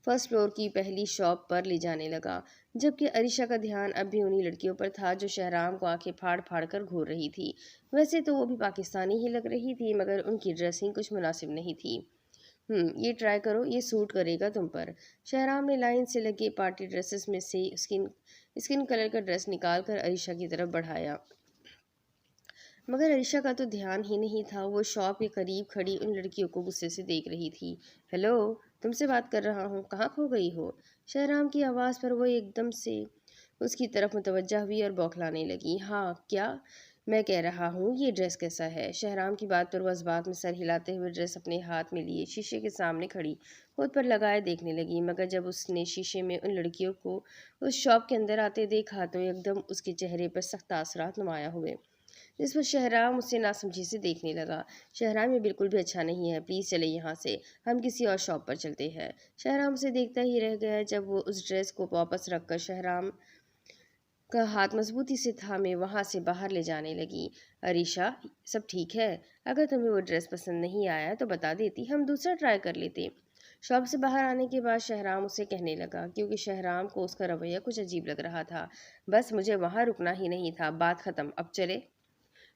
فلور کی پہلی شاپ پر لے جانے لگا، جبکہ عریشہ کا دھیان اب بھی انہی لڑکیوں پر تھا جو شہرام کو آنکھیں پھاڑ پھاڑ کر گھور رہی تھی۔ ویسے تو وہ بھی پاکستانی ہی لگ رہی تھی، مگر ان کی ڈریسنگ کچھ مناسب نہیں تھی۔ یہ ٹرائی کرو، یہ سوٹ کرے گا تم پر۔ شہرام نے لائن سے لگے پارٹی ڈریسز میں سے اسکن کلر کا ڈریس نکال کر عریشہ کی طرف بڑھایا، مگر عریشہ کا تو دھیان ہی نہیں تھا۔ وہ شاپ کے قریب کھڑی ان لڑکیوں کو غصے سے دیکھ رہی تھی۔ ہیلو، تم سے بات کر رہا ہوں، کہاں کھو گئی ہو؟ شہرام کی آواز پر وہ ایک دم سے اس کی طرف متوجہ ہوئی اور بوکھلانے لگی۔ ہاں کیا، میں کہہ رہا ہوں یہ ڈریس کیسا ہے؟ شہرام کی بات پر وہ اس بات میں سر ہلاتے ہوئے ڈریس اپنے ہاتھ میں لیے شیشے کے سامنے کھڑی خود پر لگائے دیکھنے لگی، مگر جب اس نے شیشے میں ان لڑکیوں کو اس شاپ کے اندر آتے دیکھا تو ایک دم اس کے چہرے پر سخت تاثرات نمایاں ہوئے، جس پر شہرام اسے ناسمجھی سے دیکھنے لگا۔ شہرام، یہ بالکل بھی اچھا نہیں ہے، پلیز چلے یہاں سے، ہم کسی اور شاپ پر چلتے ہیں۔ شہرام اسے دیکھتا ہی رہ گیا، جب وہ اس ڈریس کو واپس رکھ کر شہرام کا ہاتھ مضبوطی سے تھامے وہاں سے باہر لے جانے لگی۔ عریشہ، سب ٹھیک ہے؟ اگر تمہیں وہ ڈریس پسند نہیں آیا تو بتا دیتی، ہم دوسرا ٹرائی کر لیتے۔ شاپ سے باہر آنے کے بعد شہرام اسے کہنے لگا، کیونکہ شہرام کو اس کا رویہ کچھ عجیب لگ رہا تھا۔ بس مجھے وہاں رکنا ہی نہیں تھا، بات ختم، اب چلے۔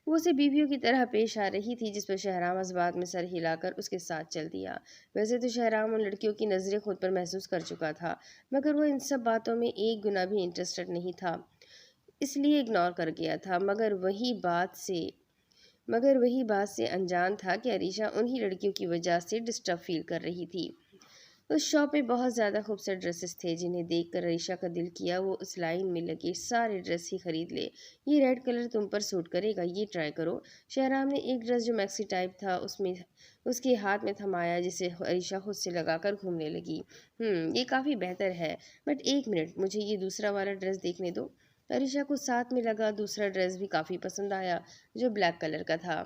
وہ اسے بیویوں کی طرح پیش آ رہی تھی، جس پر شہرام اس بات میں سر ہلا کر اس کے ساتھ چل دیا۔ ویسے تو شہرام ان لڑکیوں کی نظریں خود پر محسوس کر چکا تھا، مگر وہ ان سب باتوں میں ایک گنا بھی انٹرسٹڈ نہیں تھا، اس لیے اگنور کر گیا تھا، مگر وہی بات سے انجان تھا کہ عریشہ انہی لڑکیوں کی وجہ سے ڈسٹرب فیل کر رہی تھی۔ اس شاپ میں بہت زیادہ خوبصورت ڈریسز تھے، جنہیں دیکھ کر عریشہ کا دل کیا وہ اس لائن میں لگے سارے ڈریس ہی خرید لے۔ یہ ریڈ کلر تم پر سوٹ کرے گا، یہ ٹرائی کرو۔ شہرام نے ایک ڈریس جو میکسی ٹائپ تھا اس کے ہاتھ میں تھمایا، جسے عریشہ خود سے لگا کر گھومنے لگی۔ یہ کافی بہتر ہے، بٹ ایک منٹ، مجھے یہ دوسرا والا ڈریس دیکھنے دو۔ عریشہ کو ساتھ میں لگا دوسرا ڈریس بھی کافی پسند آیا، جو بلیک کلر کا تھا۔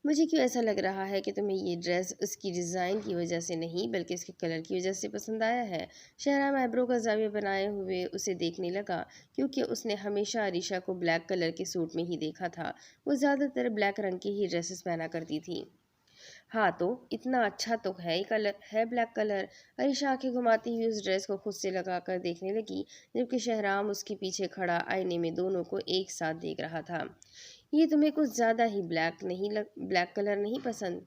مجھے کیوں ایسا لگ رہا ہے کہ تمہیں یہ ڈریس اس کی ڈیزائن کی وجہ سے نہیں بلکہ اس کے کلر کی وجہ سے پسند آیا ہے؟ شہرام ایبرو کا زاویہ بنائے ہوئے اسے دیکھنے لگا، کیونکہ اس نے ہمیشہ عریشہ کو بلیک کلر کے سوٹ میں ہی دیکھا تھا۔ وہ زیادہ تر بلیک رنگ کی ہی ڈریسز پہنا کرتی تھی۔ ہاں تو اتنا اچھا تو ہے بلیک کلر۔ عریشہ آنکھیں گھماتی ہوئی اس ڈریس کو خود سے لگا کر دیکھنے لگی، جبکہ شہرام اس کے پیچھے کھڑا آئینے میں دونوں کو ایک ساتھ دیکھ رہا تھا۔ یہ تمہیں کچھ زیادہ ہی بلیک کلر نہیں پسند؟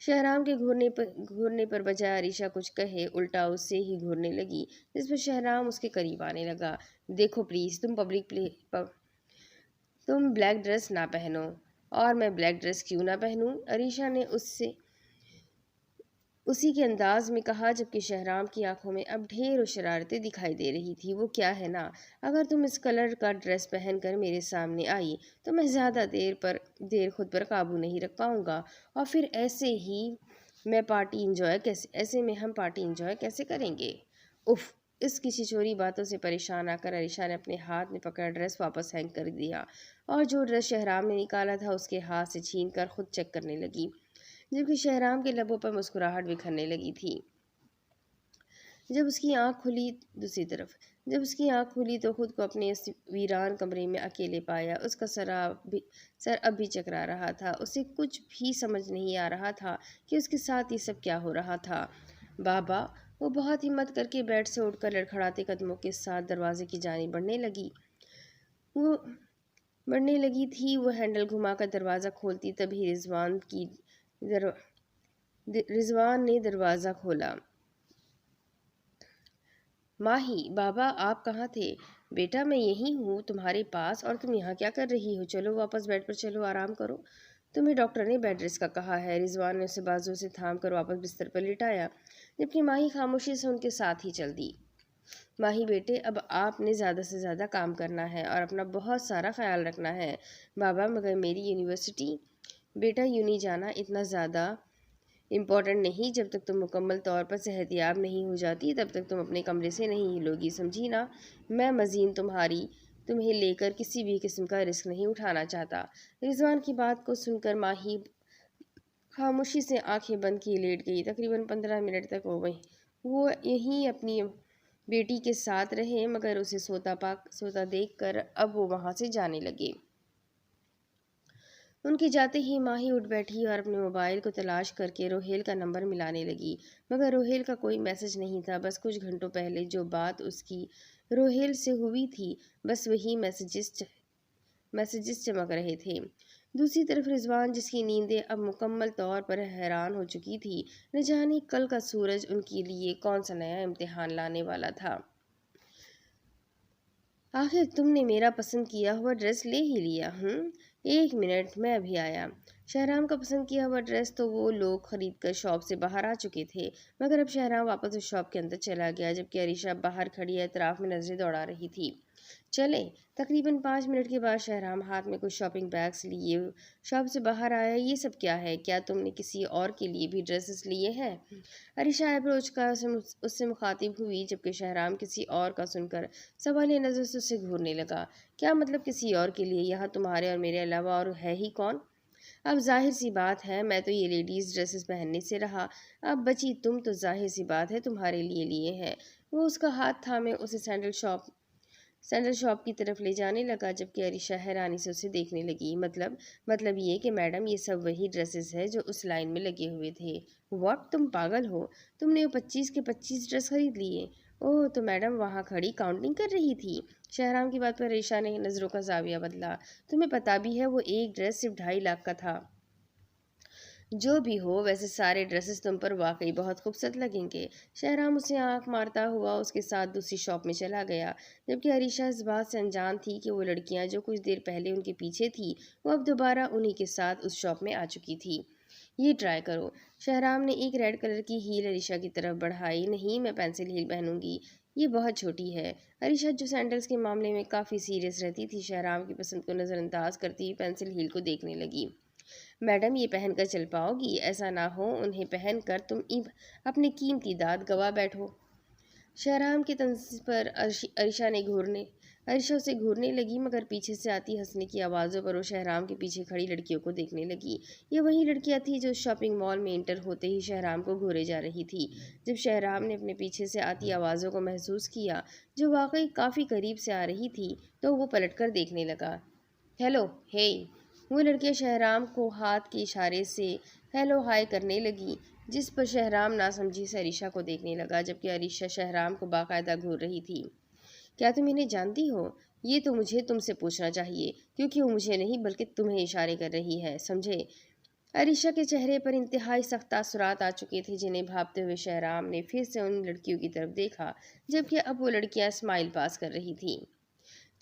شہرام کے گھورنے پر بجائے عریشہ کچھ کہے الٹا اس سے ہی گھورنے لگی، جس پر شہرام اس کے قریب آنے لگا۔ دیکھو پلیز، تم بلیک ڈریس نہ پہنو۔ اور میں بلیک ڈریس کیوں نہ پہنوں؟ عریشہ نے اسی کے انداز میں کہا، جبکہ شہرام کی آنکھوں میں اب ڈھیر شرارتیں دکھائی دے رہی تھی۔ وہ کیا ہے نا، اگر تم اس کلر کا ڈریس پہن کر میرے سامنے آئی تو میں زیادہ دیر خود پر قابو نہیں رکھ پاؤں گا، اور پھر ایسے میں ہم پارٹی انجوائے کیسے کریں گے؟ اف! اس کی چھچوری باتوں سے پریشان آ کر عریشہ نے اپنے ہاتھ میں پکڑا ڈریس واپس ہینگ کر دیا، اور جو ڈریس شہرام نے نکالا تھا اس کے ہاتھ سے چھین کر خود چیک کرنے لگی، جبکہ شہرام کے لبوں پر مسکراہٹ بکھرنے لگی تھی۔ جب اس کی آنکھ کھلی تو خود کو اپنے اس ویران کمرے میں اکیلے پایا۔ اس کا سر اب بھی چکرا رہا تھا۔ اسے کچھ بھی سمجھ نہیں آ رہا تھا کہ اس کے ساتھ یہ سب کیا ہو رہا تھا۔ بابا! وہ بہت ہمت کر کے بیڈ سے اٹھ کر لڑکھڑاتے قدموں کے ساتھ دروازے کی جانب بڑھنے لگی تھی۔ وہ ہینڈل گھما کر دروازہ کھولتی تبھی رضوان نے دروازہ کھولا۔ ماہی! بابا آپ کہاں تھے؟ بیٹا میں یہیں ہوں تمہارے پاس، اور تم یہاں کیا کر رہی ہو؟ چلو واپس بیڈ پر چلو، آرام کرو، تمہیں ڈاکٹر نے بیڈ ریسٹ کا کہا ہے۔ رضوان نے اسے بازو سے تھام کر واپس بستر پر لٹایا، جبکہ ماہی خاموشی سے ان کے ساتھ ہی چل دی۔ ماہی بیٹے، اب آپ نے زیادہ سے زیادہ کام کرنا ہے اور اپنا بہت سارا خیال رکھنا ہے۔ بابا مگر میری یونیورسٹی؟ بیٹا یوں نہیں جانا اتنا زیادہ امپورٹنٹ نہیں، جب تک تم مکمل طور پر صحت یاب نہیں ہو جاتی تب تک تم اپنے کمرے سے نہیں ہلو گی، سمجھی نا؟ میں مزید تمہیں لے کر کسی بھی قسم کا رسک نہیں اٹھانا چاہتا۔ رضوان کی بات کو سن کر ماہی خاموشی سے آنکھیں بند کیے لیٹ گئی۔ تقریباً 15 منٹ تک وہ یہیں اپنی بیٹی کے ساتھ رہے، مگر اسے سوتا دیکھ کر اب وہ وہاں سے جانے لگے۔ ان کے جاتے ہی ماہی اٹھ بیٹھی اور اپنے موبائل کو تلاش کر کے روہیل کا نمبر ملانے لگی، مگر روہیل کا کوئی میسج نہیں تھا۔ بس کچھ گھنٹوں پہلے جو بات اس کی روہیل سے ہوئی تھی، بس وہی میسجز چمک رہے تھے۔ دوسری طرف رضوان، جس کی نیندیں اب مکمل طور پر حیران ہو چکی تھی، نہ جانے کل کا سورج ان کے لیے کون سا نیا امتحان لانے والا تھا۔ آخر تم نے میرا پسند کیا ہوا ڈریس لے ہی لیا؟ ایک منٹ، میں ابھی آیا۔ شہرام کا پسند کیا ہوا ڈریس تو وہ لوگ خرید کر شاپ سے باہر آ چکے تھے، مگر اب شہرام واپس اس شاپ کے اندر چلا گیا، جبکہ عریشہ باہر کھڑی اطراف میں نظریں دوڑا رہی تھی۔ چلیں۔ تقریباً 5 منٹ کے بعد شہرام ہاتھ میں کچھ شاپنگ بیگز لیے شاپ سے باہر آیا۔ یہ سب کیا ہے؟ کیا تم نے کسی اور کے لیے بھی ڈریسز لیے ہیں؟ عریشہ اپروچ کا اس سے مخاطب ہوئی، جبکہ شہرام کسی اور کا سن کر سوالیہ نظر سے اسے گھورنے لگا۔ کیا مطلب کسی اور کے لیے؟ یہاں تمہارے اور میرے علاوہ اور ہے ہی کون؟ اب ظاہر سی بات ہے میں تو یہ لیڈیز ڈریسز پہننے سے رہا، اب بچی تم تو ظاہر سی بات ہے تمہارے لیے ہیں۔ وہ اس کا ہاتھ تھامے اسے سینڈل شاپ کی طرف لے جانے لگا، جبکہ عریشہ حیرانی سے اسے دیکھنے لگی۔ مطلب یہ کہ میڈم یہ سب وہی ڈریسز ہیں جو اس لائن میں لگے ہوئے تھے۔ واٹ! تم پاگل ہو؟ تم نے وہ 25 کے 25 ڈریس خرید لیے؟ اوہ، تو میڈم وہاں کھڑی کاؤنٹنگ کر رہی تھی۔ شہرام کی بات پر عریشہ نے نظروں کا زاویہ بدلا۔ تمہیں پتہ بھی ہے وہ ایک ڈریس صرف 2.5 لاکھ کا تھا۔ جو بھی ہو، ویسے سارے ڈریسز تم پر واقعی بہت خوبصورت لگیں گے۔ شہرام اسے آنکھ مارتا ہوا اس کے ساتھ دوسری شاپ میں چلا گیا، جبکہ عریشہ اس بات سے انجان تھی کہ وہ لڑکیاں جو کچھ دیر پہلے ان کے پیچھے تھیں، وہ اب دوبارہ انہی کے ساتھ اس شاپ میں آ چکی تھی۔ یہ ٹرائی کرو۔ شہرام نے ایک ریڈ کلر کی ہیل عریشہ کی طرف بڑھائی۔ نہیں، میں پینسل ہیل پہنوں گی، یہ بہت چھوٹی ہے۔ عریشہ، جو سینڈلز کے معاملے میں کافی سیریس رہتی تھی، شہرام کی پسند کو نظر انداز کرتی ہوئی پینسل ہیل کو دیکھنے لگی۔ میڈم یہ پہن کر چل پاؤ گی؟ ایسا نہ ہو انہیں پہن کر تم اپنے قیمتی دانت گنوا بیٹھو۔ شہرام کے طنز پر عریشہ اسے گھورنے لگی، مگر پیچھے سے آتی ہنسنے کی آوازوں پر وہ شہرام کے پیچھے کھڑی لڑکیوں کو دیکھنے لگی۔ یہ وہی لڑکیاں تھیں جو شاپنگ مال میں انٹر ہوتے ہی شہرام کو گھورے جا رہی تھی۔ جب شہرام نے اپنے پیچھے سے آتی آوازوں کو محسوس کیا، جو واقعی کافی قریب سے آ رہی تھی، تو وہ پلٹ کر دیکھنے لگا۔ ہیلو، ہے! وہ لڑکیاں شہرام کو ہاتھ کے اشارے سے ہیلو ہائی کرنے لگیں، جس پر شہرام ناسمجھی سے عریشہ کو دیکھنے لگا، جبکہ عریشہ شہرام کو باقاعدہ گھور رہی تھی۔ کیا تم انہیں جانتی ہو؟ یہ تو مجھے تم سے پوچھنا چاہیے، کیونکہ وہ مجھے نہیں بلکہ تمہیں اشارے کر رہی ہے، سمجھے؟ عریشہ کے چہرے پر انتہائی سخت تاثرات آ چکے تھے، جنہیں بھانپتے ہوئے شہرام نے پھر سے ان لڑکیوں کی طرف دیکھا، جبکہ اب وہ لڑکیاں اسمائل پاس کر رہی تھیں۔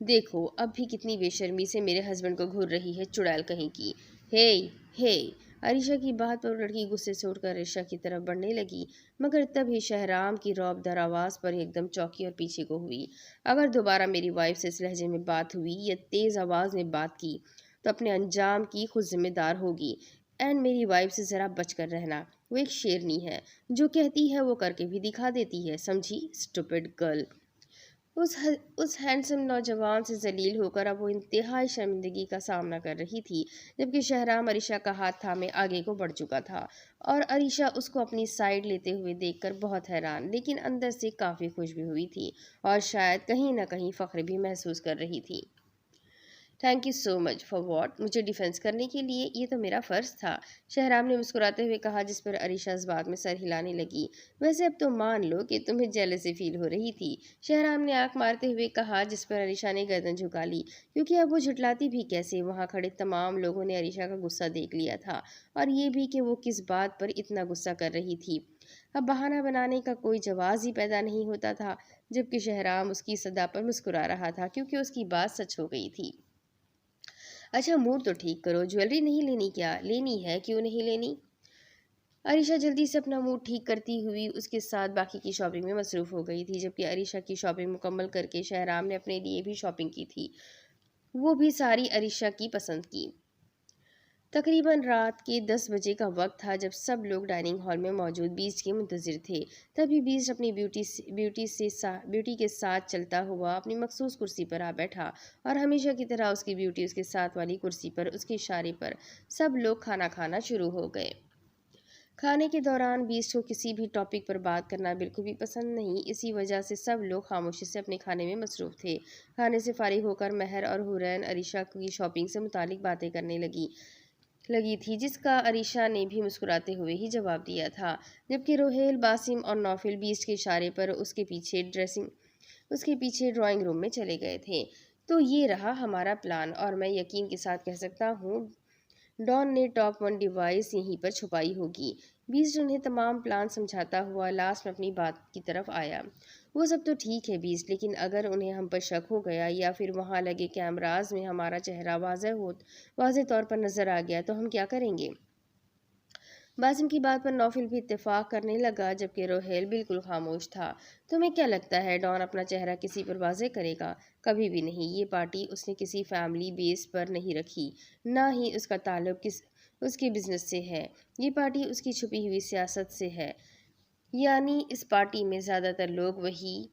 دیکھو اب بھی کتنی بے شرمی سے میرے ہسبینڈ کو گھور رہی ہے، چڑیل کہیں کی۔ ہے ہے عریشہ کی بات پر لڑکی غصے سے اٹھ کر عریشہ کی طرف بڑھنے لگی، مگر تب ہی شہرام کی رعب در آواز پر ایک دم چوکی اور پیچھے کو ہوئی۔ اگر دوبارہ میری وائف سے اس لہجے میں بات ہوئی یا تیز آواز میں بات کی تو اپنے انجام کی خود ذمہ دار ہوگی۔ اینڈ میری وائف سے ذرا بچ کر رہنا، وہ ایک شیرنی ہے، جو کہتی ہے وہ کر کے بھی دکھا دیتی ہے، سمجھی اسٹوپڈ گرل۔ اس ہینڈسم نوجوان سے ذلیل ہو کر اب وہ انتہائی شرمندگی کا سامنا کر رہی تھی، جبکہ شہرام عریشہ کا ہاتھ تھامے آگے کو بڑھ چکا تھا، اور عریشہ اس کو اپنی سائیڈ لیتے ہوئے دیکھ کر بہت حیران لیکن اندر سے کافی خوش بھی ہوئی تھی، اور شاید کہیں نہ کہیں فخر بھی محسوس کر رہی تھی۔ Thank you so much for what, مجھے ڈیفینس کرنے کے لیے، یہ تو میرا فرض تھا، شہرام نے مسکراتے ہوئے کہا، جس پر عریشہ اس بات میں سر ہلانے لگی۔ ویسے اب تو مان لو کہ تمہیں جیلسی فیل ہو رہی تھی، شہرام نے آنکھ مارتے ہوئے کہا، جس پر عریشہ نے گردن جھکا لی، کیونکہ اب وہ جھٹلاتی بھی کیسے، وہاں کھڑے تمام لوگوں نے عریشہ کا غصہ دیکھ لیا تھا، اور یہ بھی کہ وہ کس بات پر اتنا غصہ کر رہی تھی۔ اب بہانہ بنانے کا کوئی جواز ہی پیدا نہیں ہوتا تھا، جبکہ شہرام اس کی صدا پر مسکرا رہا تھا کیونکہ اس کی بات سچ ہو گئی تھی۔ اچھا موڈ تو ٹھیک کرو، جویلری نہیں لینی کیا؟ لینی ہے، کیوں نہیں لینی؟ عریشہ جلدی سے اپنا موڈ ٹھیک کرتی ہوئی اس کے ساتھ باقی کی شاپنگ میں مصروف ہو گئی تھی، جبکہ عریشہ کی شاپنگ مکمل کر کے شہرام نے اپنے لیے بھی شاپنگ کی تھی، وہ بھی ساری عریشہ کی پسند کی۔ تقریباً رات کے 10 بجے کا وقت تھا جب سب لوگ ڈائننگ ہال میں موجود بیسٹ کے منتظر تھے۔ تبھی بیسٹ اپنی بیوٹی کے ساتھ چلتا ہوا اپنی مخصوص کرسی پر آ بیٹھا، اور ہمیشہ کی طرح اس کی بیوٹی اس کے ساتھ والی کرسی پر اس کے اشارے پر سب لوگ کھانا کھانا شروع ہو گئے۔ کھانے کے دوران بیسٹ کو کسی بھی ٹاپک پر بات کرنا بالکل بھی پسند نہیں، اسی وجہ سے سب لوگ خاموشی سے اپنے کھانے میں مصروف تھے۔ کھانے سے فارغ ہو کر مہر اور حورین عریشہ کی شاپنگ سے متعلق باتیں کرنے لگی تھی، جس کا عریشہ نے بھی مسکراتے ہوئے ہی جواب دیا تھا، جبکہ روہیل، باسم اور نوفل بیسٹ کے اشارے پر اس کے پیچھے ڈرائنگ روم میں چلے گئے تھے۔ تو یہ رہا ہمارا پلان، اور میں یقین کے ساتھ کہہ سکتا ہوں ڈان نے ٹاپ 1 ڈیوائس یہیں پر چھپائی ہوگی۔ بیسٹ انہیں تمام پلان سمجھاتا ہوا لاسٹ میں اپنی بات کی طرف آیا۔ وہ سب تو ٹھیک ہے بیسٹ، لیکن اگر انہیں ہم پر شک ہو گیا یا پھر وہاں لگے کیمراز میں ہمارا چہرہ واضح طور پر نظر آ گیا تو ہم کیا کریں گے؟ باسم کی بات پر نوفل بھی اتفاق کرنے لگا، جبکہ روہیل بالکل خاموش تھا۔ تمہیں کیا لگتا ہے ڈان اپنا چہرہ کسی پر واضح کرے گا؟ کبھی بھی نہیں، یہ پارٹی اس نے کسی فیملی بیس پر نہیں رکھی، نہ ہی اس کا تعلق اس کے بزنس سے ہے، یہ پارٹی اس کی چھپی ہوئی سیاست سے ہے، یعنی اس پارٹی میں زیادہ تر لوگ وہی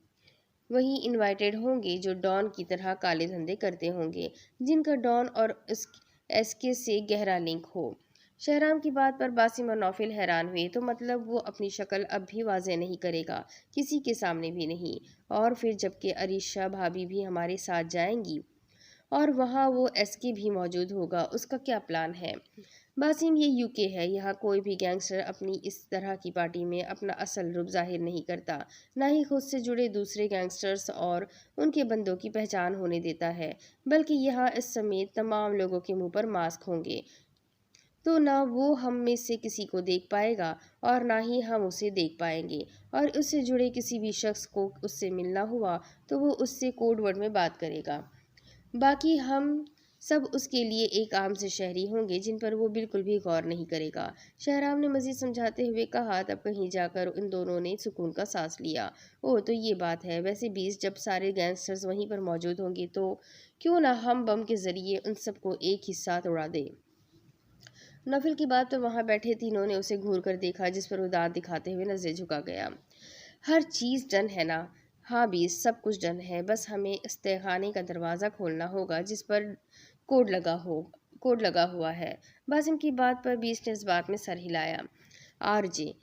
انوائٹڈ ہوں گے جو ڈان کی طرح کالے دھندے کرتے ہوں گے، جن کا ڈان اور ایس کے سے گہرا لنک ہو۔ شہرام کی بات پر باسم اور نوفل حیران ہوئے، تو مطلب وہ اپنی شکل اب بھی واضح نہیں کرے گا، کسی کے سامنے بھی نہیں، اور پھر جبکہ عریشہ بھابھی بھی ہمارے ساتھ جائیں گی اور وہاں وہ ایس کے بھی موجود ہوگا، اس کا کیا پلان ہے؟ باسم یہ UK ہے، یہاں کوئی بھی گینگسٹر اپنی اس طرح کی پارٹی میں اپنا اصل روپ ظاہر نہیں کرتا، نہ ہی خود سے جڑے دوسرے گینگسٹرز اور ان کے بندوں کی پہچان ہونے دیتا ہے، بلکہ یہاں اس سمیت تمام لوگوں کے منہ پر ماسک ہوں گے، تو نہ وہ ہم میں سے کسی کو دیکھ پائے گا اور نہ ہی ہم اسے دیکھ پائیں گے، اور اس سے جڑے کسی بھی شخص کو اس سے ملنا ہوا تو وہ اس سے کوڈ ورڈ میں بات کرے گا، باقی ہم سب اس کے لیے ایک عام سے شہری ہوں گے جن پر وہ بالکل بھی غور نہیں کرے گا۔ شہرام نے مزید سمجھاتے ہوئے کہا، تب کہیں جا کر ان دونوں نے سکون کا سانس لیا۔ اوہ تو یہ بات ہے، ویسے بیس جب سارے گینگسٹرز وہیں پر موجود ہوں گے تو کیوں نہ ہم بم کے ذریعے ان سب کو ایک ہی ساتھ اڑا دیں؟ نوفل کی بات پر وہاں بیٹھے تینوں نے اسے گھور کر دیکھا، جس پر وہ دانت دکھاتے ہوئے نظریں جھکا گیا۔ ہر چیز ڈن ہے نا؟ ہاں بیس، سب کچھ ڈن ہے، بس ہمیں اس تہخانے کا دروازہ کھولنا ہوگا جس پر کوڈ لگا ہوا ہے۔ باسم کی بات پر بیس نے اس بات میں سر ہلایا۔ RJ،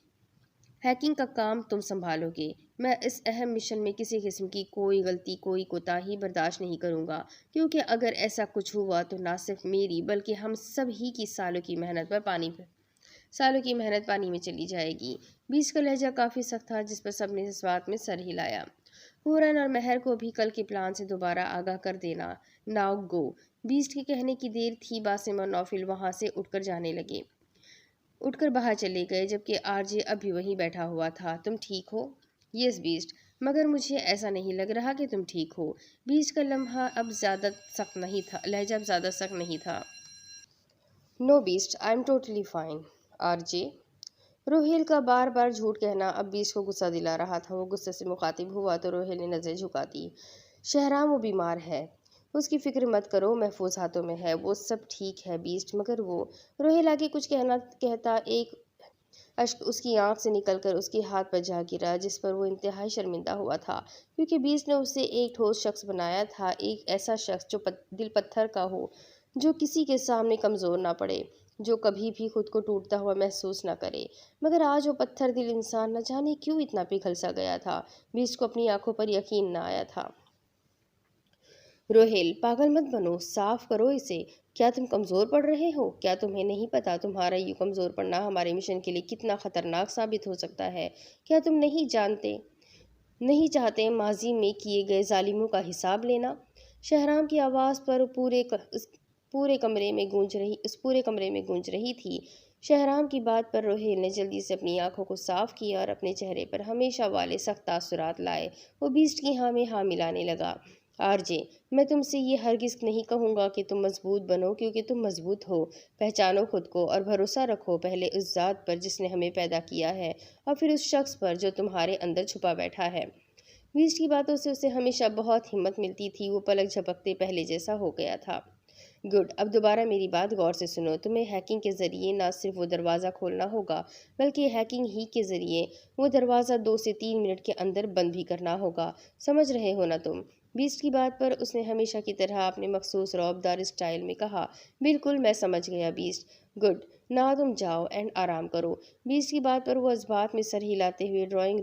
ہیکنگ کا کام تم سنبھالو گے، میں اس اہم مشن میں کسی قسم کی کوئی غلطی، کوئی کوتاہی برداشت نہیں کروں گا، کیونکہ اگر ایسا کچھ ہوا تو نہ صرف میری بلکہ ہم سب ہی کی سالوں کی محنت پانی میں چلی جائے گی۔ بیس کا لہجہ کافی سخت تھا، جس پر سب نے اس بات میں سر ہلایا۔ حورن اور مہر کو بھی کل کے پلان سے دوبارہ آگاہ کر دینا۔ Now go. بیسٹ کے کہنے کی دیر تھی، باسم اور نوفل وہاں سے اٹھ کر باہر چلے گئے، جبکہ RJ اب بھی وہیں بیٹھا ہوا تھا۔ تم ٹھیک ہو؟ یس بیسٹ، مگر مجھے ایسا نہیں لگ رہا کہ تم ٹھیک ہو۔ بیسٹ کا لہجہ اب زیادہ سخت نہیں تھا۔ No best, I am totally fine. R J, Rohail کا بار بار جھوٹ کہنا اب بیسٹ کو غصہ دلا رہا تھا۔ وہ غصے سے مخاطب ہوا تو روہیل نے نظریں جھکا دی۔ شہرام وہ بیمار ہے، اس کی فکر مت کرو، محفوظ ہاتھوں میں ہے، وہ سب ٹھیک ہے بیسٹ۔ مگر وہ، روہیل آگے کچھ کہتا ایک اشک اس کی آنکھ سے نکل کر اس کے ہاتھ پر جا گرا، جس پر وہ انتہائی شرمندہ ہوا تھا، کیونکہ بیسٹ نے اسے ایک ٹھوس شخص بنایا تھا، ایک ایسا شخص جو دل پتھر کا ہو، جو کسی کے سامنے کمزور نہ پڑے، جو کبھی بھی خود کو ٹوٹتا ہوا محسوس نہ کرے۔ مگر آج وہ پتھر دل انسان نہ جانے کیوں اتنا پگھل سا گیا تھا، بیسٹ کو اپنی آنکھوں پر یقین نہ آیا تھا۔ روہیل، پاگل مت بنو، صاف کرو اسے۔ کیا تم کمزور پڑ رہے ہو؟ کیا تمہیں نہیں پتا تمہارا یوں کمزور پڑنا ہمارے مشن کے لیے کتنا خطرناک ثابت ہو سکتا ہے؟ کیا تم نہیں چاہتے ماضی میں کیے گئے ظالموں کا حساب لینا؟ شہرام کی آواز پر اس پورے کمرے میں گونج رہی تھی۔ شہرام کی بات پر روہیل نے جلدی سے اپنی آنکھوں کو صاف کیا اور اپنے چہرے پر ہمیشہ والے سخت تاثرات لائے۔ وہ بیسٹ کی ہاں میں ہاں ملانے لگا۔ آر جے، میں تم سے یہ ہرگز نہیں کہوں گا کہ تم مضبوط بنو، کیونکہ تم مضبوط ہو۔ پہچانو خود کو اور بھروسہ رکھو پہلے اس ذات پر جس نے ہمیں پیدا کیا ہے، اور پھر اس شخص پر جو تمہارے اندر چھپا بیٹھا ہے۔ بیسٹ کی باتوں سے اسے ہمیشہ بہت ہمت ملتی تھی۔ وہ پلک جھپکتے پہلے جیسا ہو گیا تھا۔ گڈ، اب دوبارہ میری بات غور سے سنو۔ تمہیں ہیکنگ کے ذریعے نہ صرف وہ دروازہ کھولنا ہوگا، بلکہ ہیکنگ ہی کے ذریعے وہ دروازہ 2 سے 3 منٹ کے اندر بند بھی کرنا ہوگا۔ سمجھ رہے ہو نا تم؟ بیسٹ کی بات پر اس نے ہمیشہ کی طرح اپنے مخصوص رعب دار اسٹائل میں کہا۔ بالکل، میں سمجھ گیا بیسٹ۔ گڈ، نہ تم جاؤ اینڈ آرام کرو۔ بیسٹ کی بات پر وہ اس بات میں سر ہلاتے ہوئے ڈرائنگ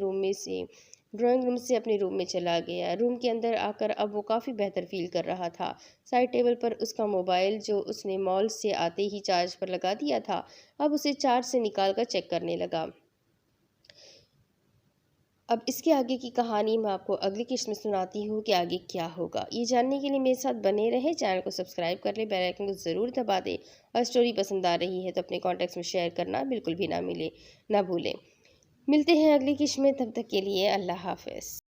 روم سے اپنے روم میں چلا گیا۔ روم کے اندر آ کر اب وہ کافی بہتر فیل کر رہا تھا۔ سائڈ ٹیبل پر اس کا موبائل، جو اس نے مال سے آتے ہی چارج پر لگا دیا تھا، اب اسے چارج سے نکال کر چیک کرنے لگا۔ اب اس کے آگے کی کہانی میں آپ کو اگلی قسط میں سناتی ہوں کہ آگے کیا ہوگا۔ یہ جاننے کے لیے میرے ساتھ بنے رہے، چینل کو سبسکرائب کر لیں، بیل آئیکن کو ضرور دبا دیں، اور اسٹوری پسند آ رہی ہے تو اپنے کانٹیکٹس میں شیئر کرنا بالکل بھی نہ بھولیں۔ ملتے ہیں اگلی قسط میں، تب تک کے لیے اللہ حافظ۔